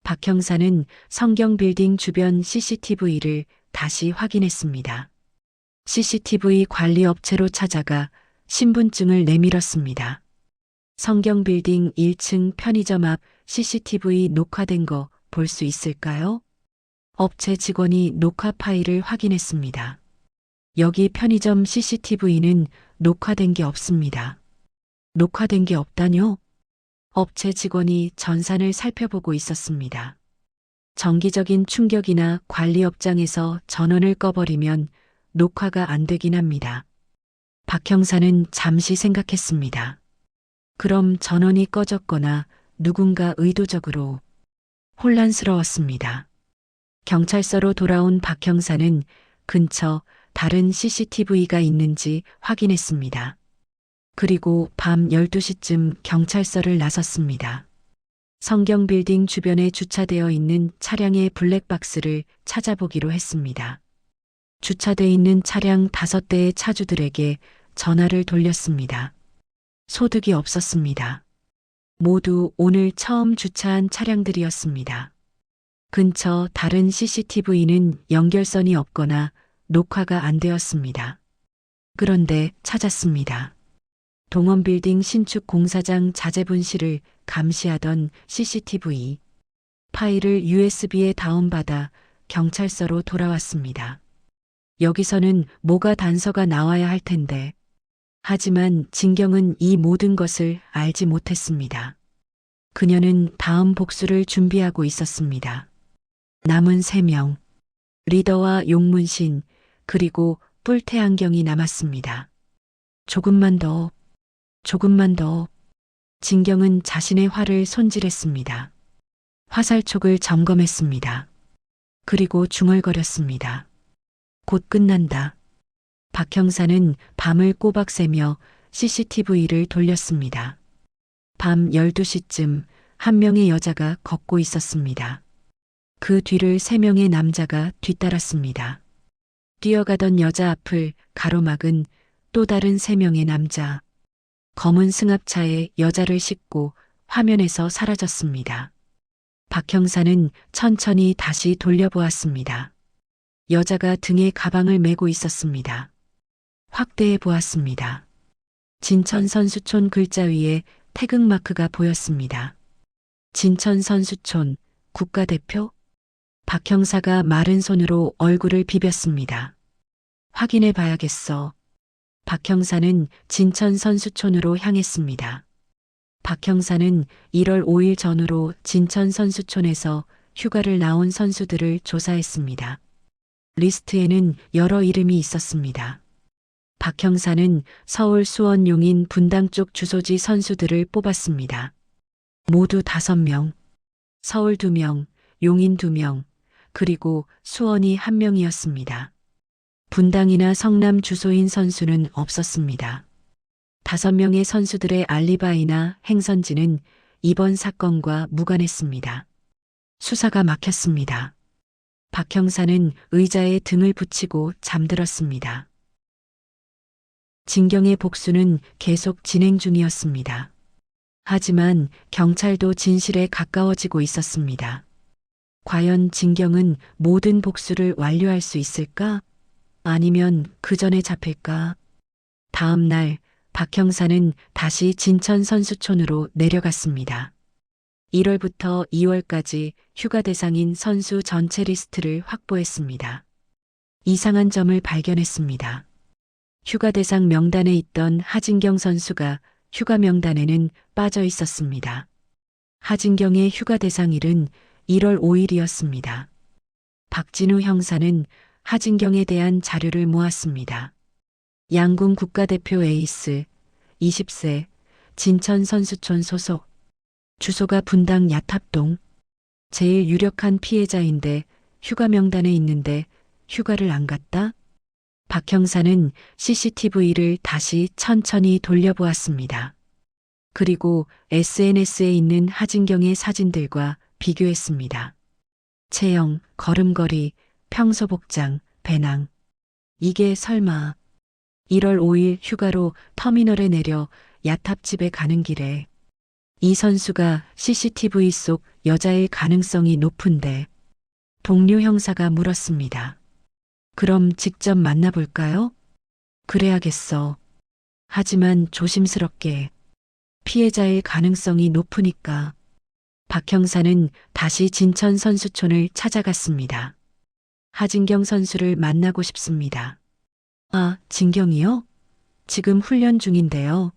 박 형사는 성경 빌딩 주변 CCTV를 다시 확인했습니다. CCTV 관리 업체로 찾아가 신분증을 내밀었습니다. 성경 빌딩 1층 편의점 앞 CCTV 녹화된 거 볼 수 있을까요? 업체 직원이 녹화 파일을 확인했습니다. 여기 편의점 CCTV는 녹화된 게 없습니다. 녹화된 게 없다뇨? 업체 직원이 전산을 살펴보고 있었습니다. 정기적인 충격이나 관리 업장에서 전원을 꺼버리면 녹화가 안 되긴 합니다. 박 형사는 잠시 생각했습니다. 그럼 전원이 꺼졌거나 누군가 의도적으로 혼란스러웠습니다. 경찰서로 돌아온 박 형사는 근처 다른 CCTV가 있는지 확인했습니다. 그리고 밤 12시쯤 경찰서를 나섰습니다. 성경 빌딩 주변에 주차되어 있는 차량의 블랙박스를 찾아보기로 했습니다. 주차돼 있는 차량 5대의 차주들에게 전화를 돌렸습니다. 소득이 없었습니다. 모두 오늘 처음 주차한 차량들이었습니다. 근처 다른 CCTV는 연결선이 없거나 녹화가 안 되었습니다. 그런데 찾았습니다. 동원빌딩 신축 공사장 자재분실을 감시하던 CCTV 파일을 USB에 다운받아 경찰서로 돌아왔습니다. 여기서는 뭐가 단서가 나와야 할 텐데. 하지만 진경은 이 모든 것을 알지 못했습니다. 그녀는 다음 복수를 준비하고 있었습니다. 남은 3명, 리더와 용문신, 그리고 뿔테안경이 남았습니다. 조금만 더, 조금만 더. 진경은 자신의 활을 손질했습니다. 화살촉을 점검했습니다. 그리고 중얼거렸습니다. 곧 끝난다. 박 형사는 밤을 꼬박 새며 CCTV를 돌렸습니다. 밤 12시쯤 한 명의 여자가 걷고 있었습니다. 그 뒤를 3명의 남자가 뒤따랐습니다. 뛰어가던 여자 앞을 가로막은 또 다른 3명의 남자. 검은 승합차에 여자를 싣고 화면에서 사라졌습니다. 박 형사는 천천히 다시 돌려보았습니다. 여자가 등에 가방을 메고 있었습니다. 확대해 보았습니다. 진천선수촌 글자 위에 태극마크가 보였습니다. 진천선수촌 국가대표? 박 형사가 마른 손으로 얼굴을 비볐습니다. 확인해 봐야겠어. 박 형사는 진천선수촌으로 향했습니다. 박 형사는 1월 5일 전후로 진천선수촌에서 휴가를 나온 선수들을 조사했습니다. 리스트에는 여러 이름이 있었습니다. 박 형사는 서울 수원 용인 분당 쪽 주소지 선수들을 뽑았습니다. 모두 5명. 서울 2명, 용인 2명, 그리고 수원이 1명이었습니다. 분당이나 성남 주소인 선수는 없었습니다. 5명의 선수들의 알리바이나 행선지는 이번 사건과 무관했습니다. 수사가 막혔습니다. 박 형사는 의자에 등을 붙이고 잠들었습니다. 진경의 복수는 계속 진행 중이었습니다. 하지만 경찰도 진실에 가까워지고 있었습니다. 과연 진경은 모든 복수를 완료할 수 있을까? 아니면 그 전에 잡힐까? 다음 날 박 형사는 다시 진천선수촌으로 내려갔습니다. 1월부터 2월까지 휴가 대상인 선수 전체 리스트를 확보했습니다. 이상한 점을 발견했습니다. 휴가 대상 명단에 있던 하진경 선수가 휴가 명단에는 빠져 있었습니다. 하진경의 휴가 대상일은 1월 5일이었습니다. 박진우 형사는 하진경에 대한 자료를 모았습니다. 양궁 국가대표 에이스, 20세, 진천선수촌 소속, 주소가 분당 야탑동, 제일 유력한 피해자인데 휴가 명단에 있는데 휴가를 안 갔다? 박 형사는 CCTV를 다시 천천히 돌려보았습니다. 그리고 SNS에 있는 하진경의 사진들과 비교했습니다. 체형, 걸음걸이, 평소 복장, 배낭. 이게 설마 1월 5일 휴가로 터미널에 내려 야탑집에 가는 길에 이 선수가 CCTV 속 여자일 가능성이 높은데 동료 형사가 물었습니다. 그럼 직접 만나볼까요? 그래야겠어. 하지만 조심스럽게. 피해자일 가능성이 높으니까. 박 형사는 다시 진천선수촌을 찾아갔습니다. 하진경 선수를 만나고 싶습니다. 아, 진경이요? 지금 훈련 중인데요.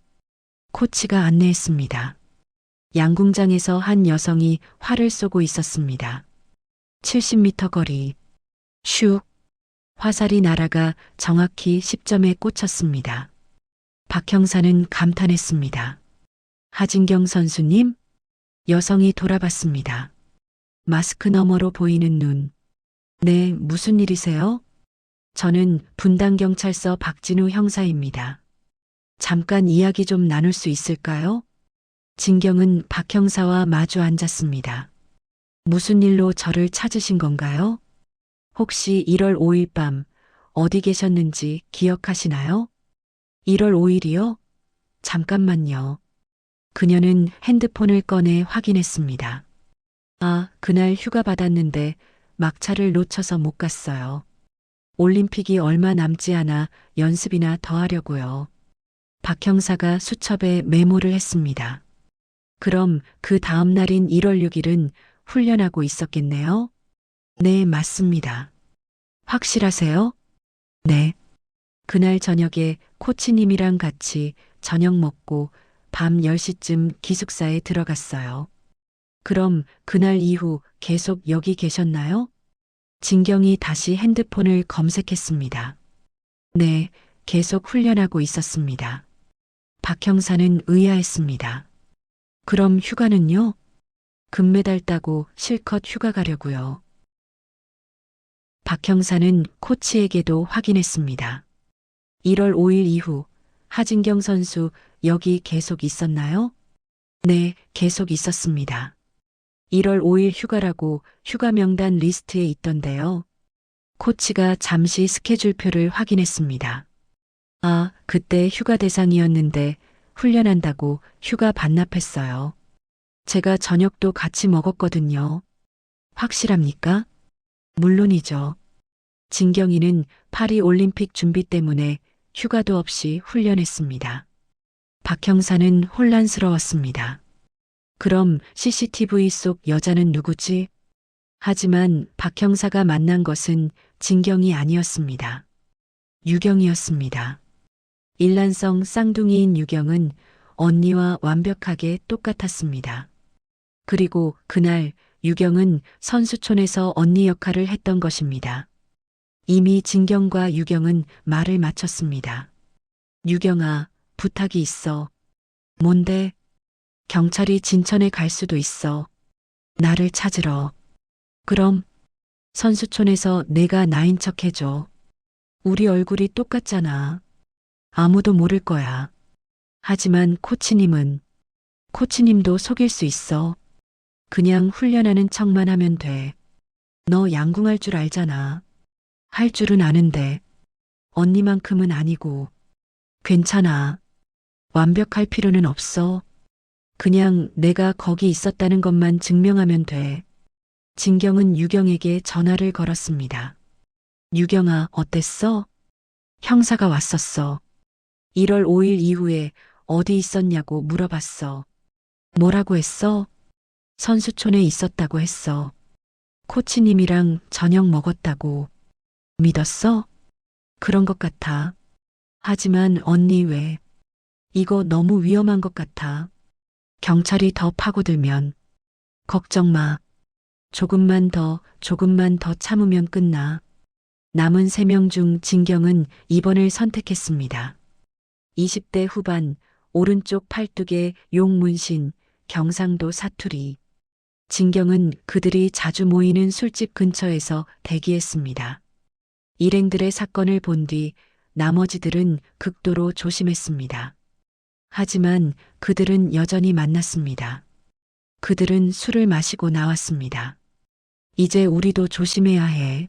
코치가 안내했습니다. 양궁장에서 한 여성이 활을 쏘고 있었습니다. 70m 거리. 슉. 화살이 날아가 정확히 10점에 꽂혔습니다. 박 형사는 감탄했습니다. 하진경 선수님? 여성이 돌아봤습니다. 마스크 너머로 보이는 눈. 네, 무슨 일이세요? 저는 분당경찰서 박진우 형사입니다. 잠깐 이야기 좀 나눌 수 있을까요? 진경은 박 형사와 마주 앉았습니다. 무슨 일로 저를 찾으신 건가요? 혹시 1월 5일 밤 어디 계셨는지 기억하시나요? 1월 5일이요? 잠깐만요. 그녀는 핸드폰을 꺼내 확인했습니다. 아, 그날 휴가 받았는데 막차를 놓쳐서 못 갔어요. 올림픽이 얼마 남지 않아 연습이나 더 하려고요. 박 형사가 수첩에 메모를 했습니다. 그럼 그 다음 날인 1월 6일은 훈련하고 있었겠네요? 네, 맞습니다. 확실하세요? 네. 그날 저녁에 코치님이랑 같이 저녁 먹고 밤 10시쯤 기숙사에 들어갔어요. 그럼 그날 이후 계속 여기 계셨나요? 진경이 다시 핸드폰을 검색했습니다. 네, 계속 훈련하고 있었습니다. 박 형사는 의아했습니다. 그럼 휴가는요? 금메달 따고 실컷 휴가 가려고요. 박 형사는 코치에게도 확인했습니다. 1월 5일 이후 하진경 선수 여기 계속 있었나요? 네, 계속 있었습니다. 1월 5일 휴가라고 휴가 명단 리스트에 있던데요. 코치가 잠시 스케줄표를 확인했습니다. 아, 그때 휴가 대상이었는데 훈련한다고 휴가 반납했어요. 제가 저녁도 같이 먹었거든요. 확실합니까? 물론이죠. 진경이는 파리 올림픽 준비 때문에 휴가도 없이 훈련했습니다. 박 형사는 혼란스러웠습니다. 그럼 CCTV 속 여자는 누구지? 하지만 박 형사가 만난 것은 진경이 아니었습니다. 유경이었습니다. 일란성 쌍둥이인 유경은 언니와 완벽하게 똑같았습니다. 그리고 그날 유경은 선수촌에서 언니 역할을 했던 것입니다. 이미 진경과 유경은 말을 마쳤습니다. 유경아, 부탁이 있어. 뭔데? 경찰이 진천에 갈 수도 있어. 나를 찾으러. 그럼 선수촌에서 내가 나인 척 해줘. 우리 얼굴이 똑같잖아. 아무도 모를 거야. 하지만 코치님도 속일 수 있어. 그냥 훈련하는 척만 하면 돼. 너 양궁할 줄 알잖아. 할 줄은 아는데 언니만큼은 아니고. 괜찮아. 완벽할 필요는 없어. 그냥 내가 거기 있었다는 것만 증명하면 돼. 진경은 유경에게 전화를 걸었습니다. 유경아, 어땠어? 형사가 왔었어. 1월 5일 이후에 어디 있었냐고 물어봤어. 뭐라고 했어? 선수촌에 있었다고 했어. 코치님이랑 저녁 먹었다고. 믿었어? 그런 것 같아. 하지만 언니 왜? 이거 너무 위험한 것 같아. 경찰이 더 파고들면. 걱정 마. 조금만 더 참으면 끝나. 남은 3명 중 진경은 2번을 선택했습니다. 20대 후반, 오른쪽 팔뚝에 용문신, 경상도 사투리. 진경은 그들이 자주 모이는 술집 근처에서 대기했습니다. 일행들의 사건을 본 뒤 나머지들은 극도로 조심했습니다. 하지만 그들은 여전히 만났습니다. 그들은 술을 마시고 나왔습니다. 이제 우리도 조심해야 해.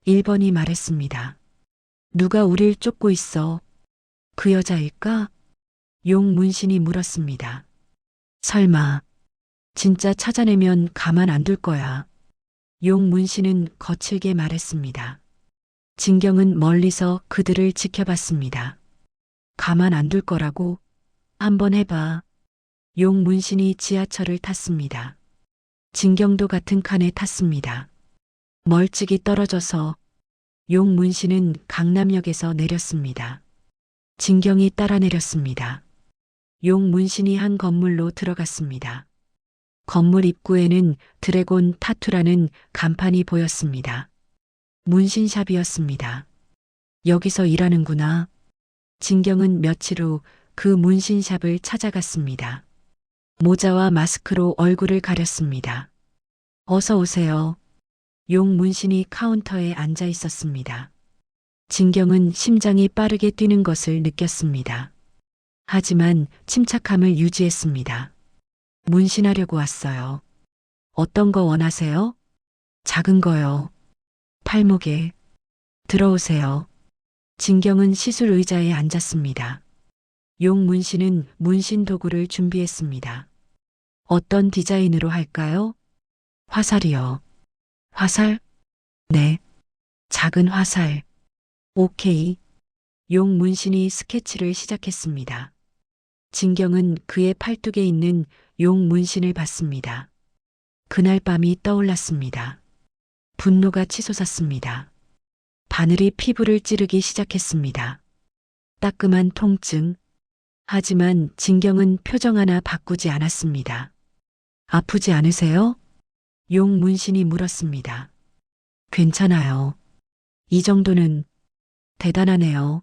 1번이 말했습니다. 누가 우릴 쫓고 있어? 그 여자일까? 용문신이 물었습니다. 설마, 진짜 찾아내면 가만 안 둘 거야. 용문신은 거칠게 말했습니다. 진경은 멀리서 그들을 지켜봤습니다. 가만 안 둘 거라고? 한번 해봐. 용문신이 지하철을 탔습니다. 진경도 같은 칸에 탔습니다. 멀찍이 떨어져서 용문신은 강남역에서 내렸습니다. 진경이 따라 내렸습니다. 용 문신이 한 건물로 들어갔습니다. 건물 입구에는 드래곤 타투라는 간판이 보였습니다. 문신샵이었습니다. 여기서 일하는구나. 진경은 며칠 후 그 문신샵을 찾아갔습니다. 모자와 마스크로 얼굴을 가렸습니다. 어서 오세요. 용 문신이 카운터에 앉아 있었습니다. 진경은 심장이 빠르게 뛰는 것을 느꼈습니다. 하지만 침착함을 유지했습니다. 문신하려고 왔어요. 어떤 거 원하세요? 작은 거요. 팔목에. 들어오세요. 진경은 시술 의자에 앉았습니다. 용 문신은 문신 도구를 준비했습니다. 어떤 디자인으로 할까요? 화살이요. 화살? 네. 작은 화살. 오케이. 용 문신이 스케치를 시작했습니다. 진경은 그의 팔뚝에 있는 용 문신을 봤습니다. 그날 밤이 떠올랐습니다. 분노가 치솟았습니다. 바늘이 피부를 찌르기 시작했습니다. 따끔한 통증. 하지만 진경은 표정 하나 바꾸지 않았습니다. 아프지 않으세요? 용 문신이 물었습니다. 괜찮아요. 이 정도는 대단하네요.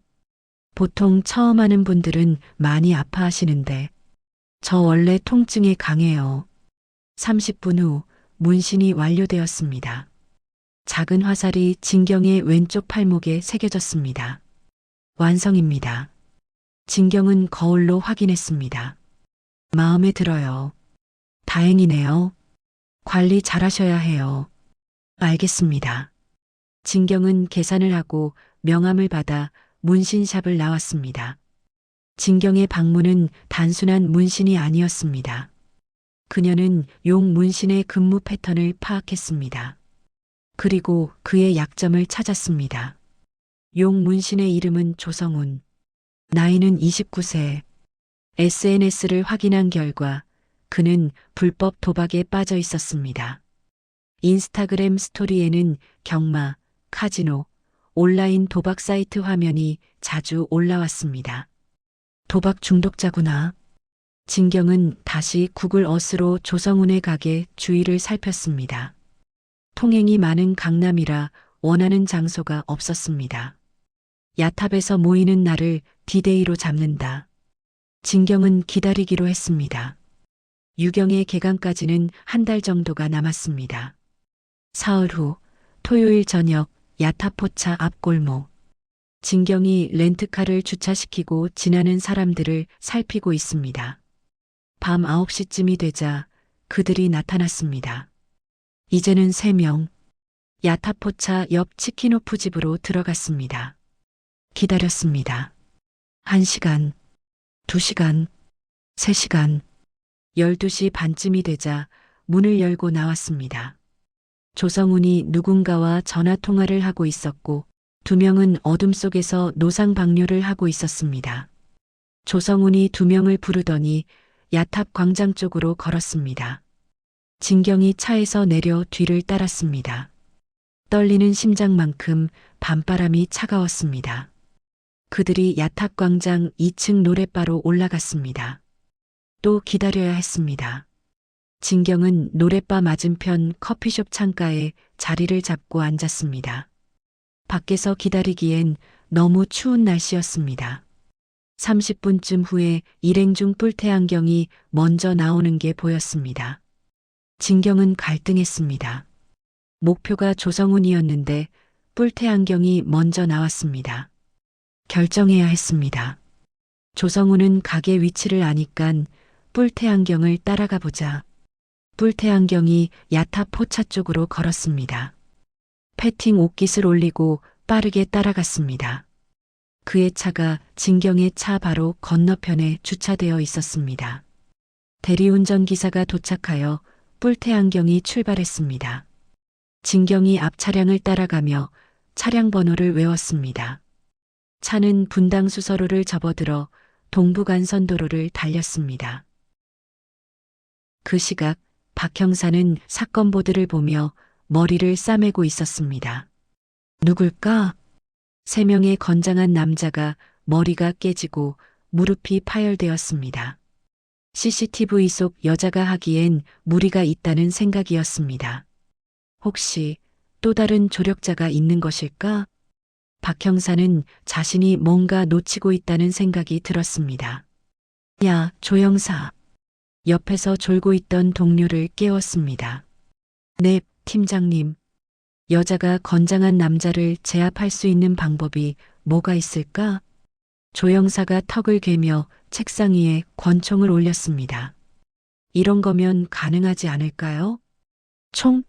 보통 처음 하는 분들은 많이 아파하시는데 저 원래 통증에 강해요. 30분 후 문신이 완료되었습니다. 작은 화살이 진경의 왼쪽 팔목에 새겨졌습니다. 완성입니다. 진경은 거울로 확인했습니다. 마음에 들어요. 다행이네요. 관리 잘하셔야 해요. 알겠습니다. 진경은 계산을 하고 명함을 받아 문신샵을 나왔습니다. 진경의 방문은 단순한 문신이 아니었습니다. 그녀는 용 문신의 근무 패턴을 파악했습니다. 그리고 그의 약점을 찾았습니다. 용 문신의 이름은 조성훈. 나이는 29세. SNS를 확인한 결과 그는 불법 도박에 빠져 있었습니다. 인스타그램 스토리에는 경마, 카지노, 온라인 도박 사이트 화면이 자주 올라왔습니다. 도박 중독자구나. 진경은 다시 구글 어스로 조성훈의 가게 주위를 살폈습니다. 통행이 많은 강남이라 원하는 장소가 없었습니다. 야탑에서 모이는 날을 디데이로 잡는다. 진경은 기다리기로 했습니다. 유경의 개강까지는 한 달 정도가 남았습니다. 사흘 후 토요일 저녁 야탑포차 앞 골목. 진경이 렌트카를 주차시키고 지나는 사람들을 살피고 있습니다. 밤 9시쯤이 되자 그들이 나타났습니다. 이제는 3명. 야탑포차 옆 치킨오프 집으로 들어갔습니다. 기다렸습니다. 1시간, 2시간, 3시간, 12시 반쯤이 되자 문을 열고 나왔습니다. 조성훈이 누군가와 전화 통화를 하고 있었고 2명은 어둠 속에서 노상방뇨를 하고 있었습니다. 조성훈이 2명을 부르더니 야탑 광장 쪽으로 걸었습니다. 진경이 차에서 내려 뒤를 따랐습니다. 떨리는 심장만큼 밤바람이 차가웠습니다. 그들이 야탑 광장 2층 노랫바로 올라갔습니다. 또 기다려야 했습니다. 진경은 노랫바 맞은편 커피숍 창가에 자리를 잡고 앉았습니다. 밖에서 기다리기엔 너무 추운 날씨였습니다. 30분쯤 후에 일행 중 뿔테안경이 먼저 나오는 게 보였습니다. 진경은 갈등했습니다. 목표가 조성훈이었는데 뿔테안경이 먼저 나왔습니다. 결정해야 했습니다. 조성훈은 가게 위치를 아니깐 뿔테안경을 따라가 보자. 뿔테안경이 야탑 포차 쪽으로 걸었습니다. 패팅 옷깃을 올리고 빠르게 따라갔습니다. 그의 차가 진경의 차 바로 건너편에 주차되어 있었습니다. 대리운전 기사가 도착하여 뿔테안경이 출발했습니다. 진경이 앞 차량을 따라가며 차량 번호를 외웠습니다. 차는 분당 수서로를 접어들어 동부간선도로를 달렸습니다. 그 시각 박 형사는 사건 보드를 보며 머리를 싸매고 있었습니다. 누굴까? 3명의 건장한 남자가 머리가 깨지고 무릎이 파열되었습니다. CCTV 속 여자가 하기엔 무리가 있다는 생각이었습니다. 혹시 또 다른 조력자가 있는 것일까? 박 형사는 자신이 뭔가 놓치고 있다는 생각이 들었습니다. 야, 조 형사. 옆에서 졸고 있던 동료를 깨웠습니다. 네, 팀장님. 여자가 건장한 남자를 제압할 수 있는 방법이 뭐가 있을까? 조 형사가 턱을 괴며 책상 위에 권총을 올렸습니다. 이런 거면 가능하지 않을까요? 총?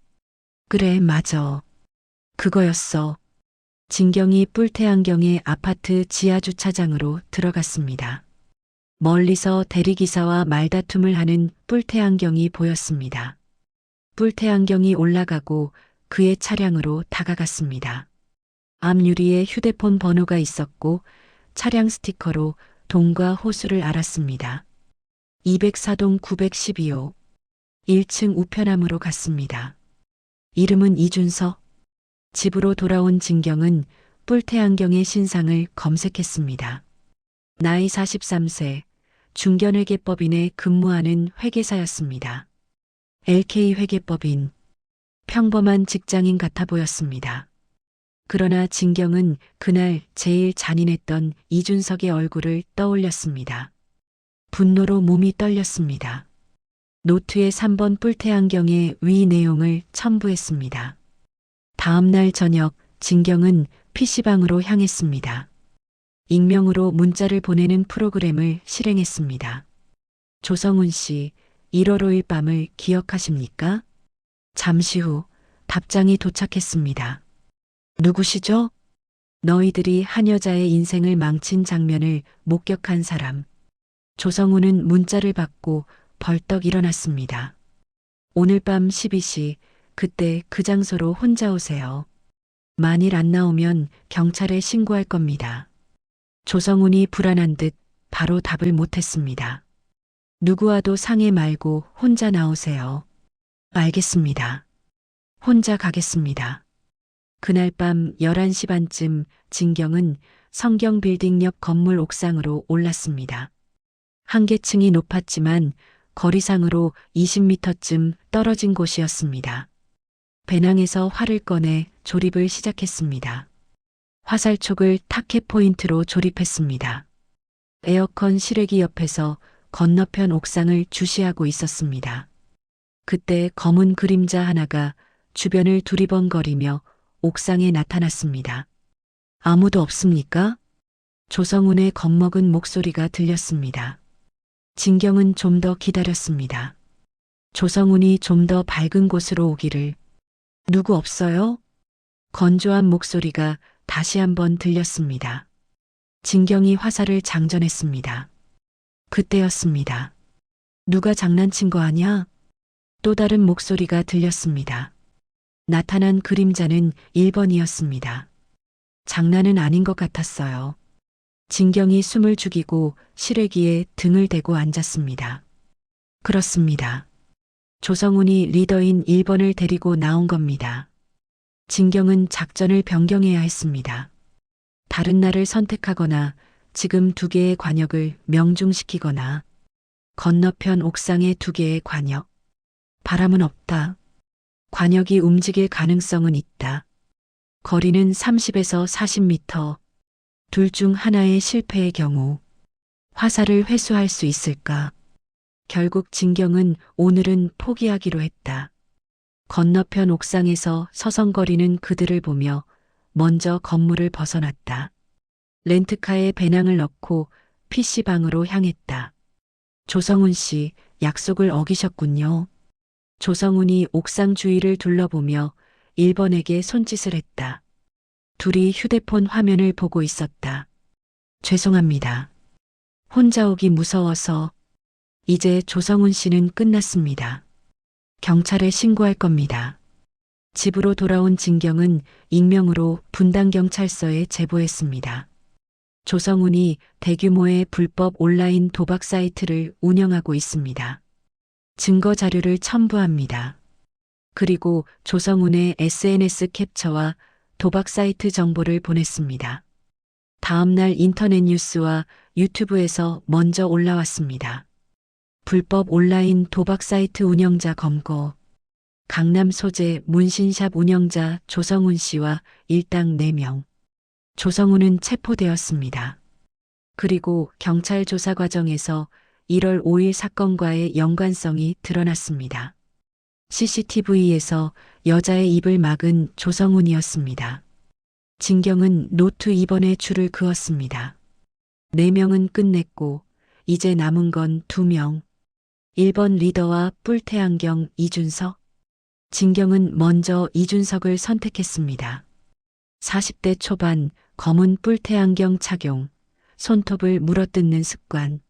그래, 맞아. 그거였어. 진경이 뿔테안경의 아파트 지하주차장으로 들어갔습니다. 멀리서 대리기사와 말다툼을 하는 뿔테안경이 보였습니다. 뿔테안경이 올라가고 그의 차량으로 다가갔습니다. 앞유리에 휴대폰 번호가 있었고 차량 스티커로 동과 호수를 알았습니다. 204동 912호 1층 우편함으로 갔습니다. 이름은 이준석. 집으로 돌아온 진경은 뿔테안경의 신상을 검색했습니다. 나이 43세, 중견회계법인에 근무하는 회계사였습니다. LK 회계법인. 평범한 직장인 같아 보였습니다. 그러나 진경은 그날 제일 잔인했던 이준석의 얼굴을 떠올렸습니다. 분노로 몸이 떨렸습니다. 노트에 3번 뿔테안경의 위 내용을 첨부했습니다. 다음 날 저녁 진경은 PC방으로 향했습니다. 익명으로 문자를 보내는 프로그램을 실행했습니다. 조성훈 씨, 1월 5일 밤을 기억하십니까? 잠시 후 답장이 도착했습니다. 누구시죠? 너희들이 한 여자의 인생을 망친 장면을 목격한 사람. 조성훈은 문자를 받고 벌떡 일어났습니다. 오늘 밤 12시, 그때 그 장소로 혼자 오세요. 만일 안 나오면 경찰에 신고할 겁니다. 조성훈이 불안한 듯 바로 답을 못했습니다. 누구와도 상의 말고 혼자 나오세요. 알겠습니다. 혼자 가겠습니다. 그날 밤 11시 반쯤 진경은 성경빌딩 옆 건물 옥상으로 올랐습니다. 한계층이 높았지만 거리상으로 20m쯤 떨어진 곳이었습니다. 배낭에서 활을 꺼내 조립을 시작했습니다. 화살촉을 타켓 포인트로 조립했습니다. 에어컨 실외기 옆에서 건너편 옥상을 주시하고 있었습니다. 그때 검은 그림자 하나가 주변을 두리번거리며 옥상에 나타났습니다. 아무도 없습니까? 조성훈의 겁먹은 목소리가 들렸습니다. 진경은 좀 더 기다렸습니다. 조성훈이 좀 더 밝은 곳으로 오기를. 누구 없어요? 건조한 목소리가 다시 한번 들렸습니다. 진경이 화살을 장전했습니다. 그때였습니다. 누가 장난친 거 아냐? 또 다른 목소리가 들렸습니다. 나타난 그림자는 1번이었습니다. 장난은 아닌 것 같았어요. 진경이 숨을 죽이고 실외기에 등을 대고 앉았습니다. 그렇습니다. 조성훈이 리더인 1번을 데리고 나온 겁니다. 진경은 작전을 변경해야 했습니다. 다른 날을 선택하거나 지금 2개의 관역을 명중시키거나 건너편 옥상에 2개의 관역. 바람은 없다. 관역이 움직일 가능성은 있다. 거리는 30에서 40m. 둘 중 하나의 실패의 경우 화살을 회수할 수 있을까? 결국 진경은 오늘은 포기하기로 했다. 건너편 옥상에서 서성거리는 그들을 보며 먼저 건물을 벗어났다. 렌트카에 배낭을 넣고 PC방으로 향했다. 조성훈 씨, 약속을 어기셨군요. 조성훈이 옥상 주위를 둘러보며 1번에게 손짓을 했다. 둘이 휴대폰 화면을 보고 있었다. 죄송합니다. 혼자 오기 무서워서. 이제 조성훈 씨는 끝났습니다. 경찰에 신고할 겁니다. 집으로 돌아온 진경은 익명으로 분당경찰서에 제보했습니다. 조성훈이 대규모의 불법 온라인 도박 사이트를 운영하고 있습니다. 증거 자료를 첨부합니다. 그리고 조성훈의 SNS 캡처와 도박 사이트 정보를 보냈습니다. 다음 날 인터넷 뉴스와 유튜브에서 먼저 올라왔습니다. 불법 온라인 도박 사이트 운영자 검거, 강남 소재 문신샵 운영자 조성훈 씨와 일당 4명. 조성훈은 체포되었습니다. 그리고 경찰 조사 과정에서 1월 5일 사건과의 연관성이 드러났습니다. CCTV에서 여자의 입을 막은 조성훈이었습니다. 진경은 노트 2번에 줄을 그었습니다. 4명은 끝냈고 이제 남은 건 2명. 1번 리더와 뿔테안경 이준석. 진경은 먼저 이준석을 선택했습니다. 40대 초반 검은 뿔테안경 착용, 손톱을 물어뜯는 습관.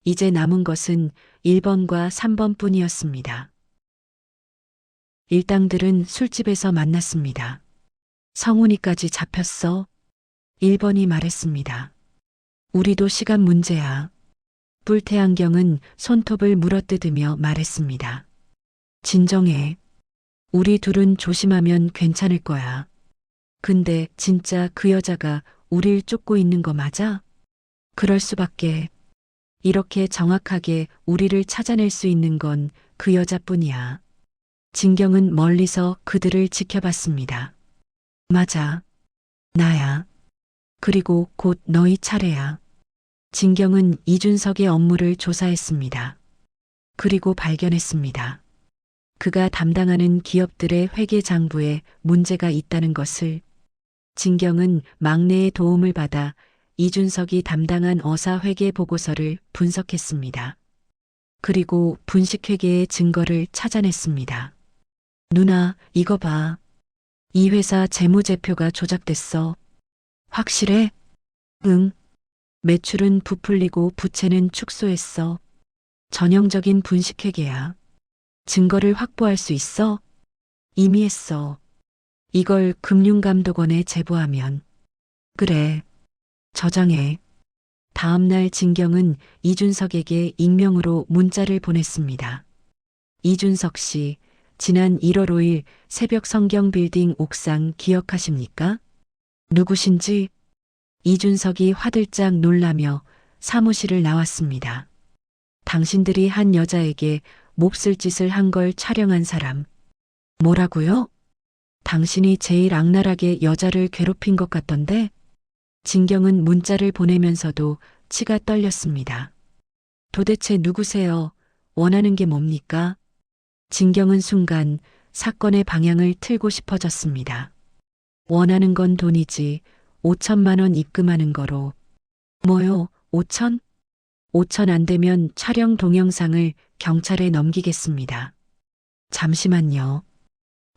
이제 남은 것은 1번과 3번 뿐이었습니다. 일당들은 술집에서 만났습니다. 성훈이까지 잡혔어? 1번이 말했습니다. 우리도 시간 문제야. 뿔테안경은 손톱을 물어뜯으며 말했습니다. 진정해. 우리 둘은 조심하면 괜찮을 거야. 근데 진짜 그 여자가 우릴 쫓고 있는 거 맞아? 그럴 수밖에. 이렇게 정확하게 우리를 찾아낼 수 있는 건 그 여자뿐이야. 진경은 멀리서 그들을 지켜봤습니다. 맞아. 나야. 그리고 곧 너희 차례야. 진경은 이준석의 업무를 조사했습니다. 그리고 발견했습니다. 그가 담당하는 기업들의 회계 장부에 문제가 있다는 것을. 진경은 막내의 도움을 받아 이준석이 담당한 어사 회계 보고서를 분석했습니다. 그리고 분식회계의 증거를 찾아냈습니다. 누나, 이거 봐. 이 회사 재무제표가 조작됐어. 확실해? 응. 매출은 부풀리고 부채는 축소했어. 전형적인 분식회계야. 증거를 확보할 수 있어? 이미 했어. 이걸 금융감독원에 제보하면. 그래. 저장해. 다음 날 진경은 이준석에게 익명으로 문자를 보냈습니다. 이준석 씨, 지난 1월 5일 새벽 성경빌딩 옥상 기억하십니까? 누구신지? 이준석이 화들짝 놀라며 사무실을 나왔습니다. 당신들이 한 여자에게 몹쓸 짓을 한 걸 촬영한 사람. 뭐라고요? 당신이 제일 악랄하게 여자를 괴롭힌 것 같던데? 진경은 문자를 보내면서도 치가 떨렸습니다. 도대체 누구세요? 원하는 게 뭡니까? 진경은 순간 사건의 방향을 틀고 싶어졌습니다. 원하는 건 돈이지 5천만 원 입금하는 거로. 뭐요? 5천? 5천 안 되면 촬영 동영상을 경찰에 넘기겠습니다. 잠시만요.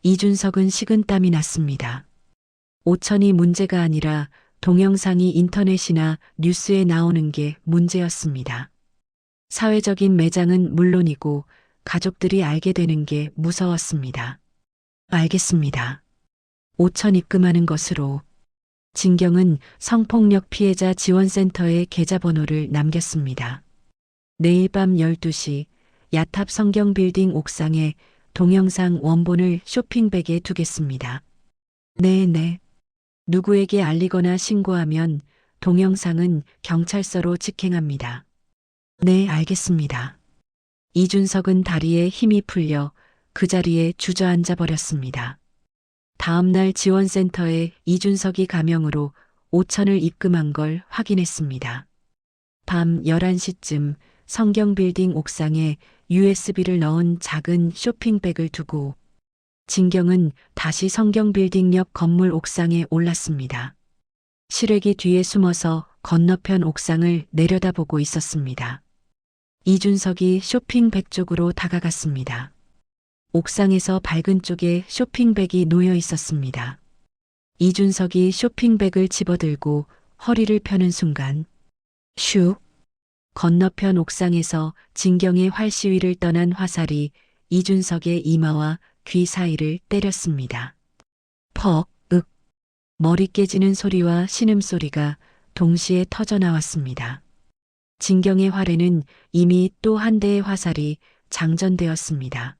이준석은 식은땀이 났습니다. 5천이 문제가 아니라 동영상이 인터넷이나 뉴스에 나오는 게 문제였습니다. 사회적인 매장은 물론이고 가족들이 알게 되는 게 무서웠습니다. 알겠습니다. 5천 입금하는 것으로. 진경은 성폭력 피해자 지원센터에 계좌번호를 남겼습니다. 내일 밤 12시 야탑 성경빌딩 옥상에 동영상 원본을 쇼핑백에 두겠습니다. 네네. 누구에게 알리거나 신고하면 동영상은 경찰서로 직행합니다. 네, 알겠습니다. 이준석은 다리에 힘이 풀려 그 자리에 주저앉아 버렸습니다. 다음 날 지원센터에 이준석이 가명으로 5천을 입금한 걸 확인했습니다. 밤 11시쯤 성경빌딩 옥상에 USB를 넣은 작은 쇼핑백을 두고 진경은 다시 성경빌딩 옆 건물 옥상에 올랐습니다. 실외기 뒤에 숨어서 건너편 옥상을 내려다보고 있었습니다. 이준석이 쇼핑백 쪽으로 다가갔습니다. 옥상에서 밝은 쪽에 쇼핑백이 놓여 있었습니다. 이준석이 쇼핑백을 집어들고 허리를 펴는 순간 슉! 건너편 옥상에서 진경의 활시위를 떠난 화살이 이준석의 이마와 귀 사이를 때렸습니다. 퍽, 윽. 머리 깨지는 소리와 신음소리가 동시에 터져나왔습니다. 진경의 활에는 이미 또 한 대의 화살이 장전되었습니다.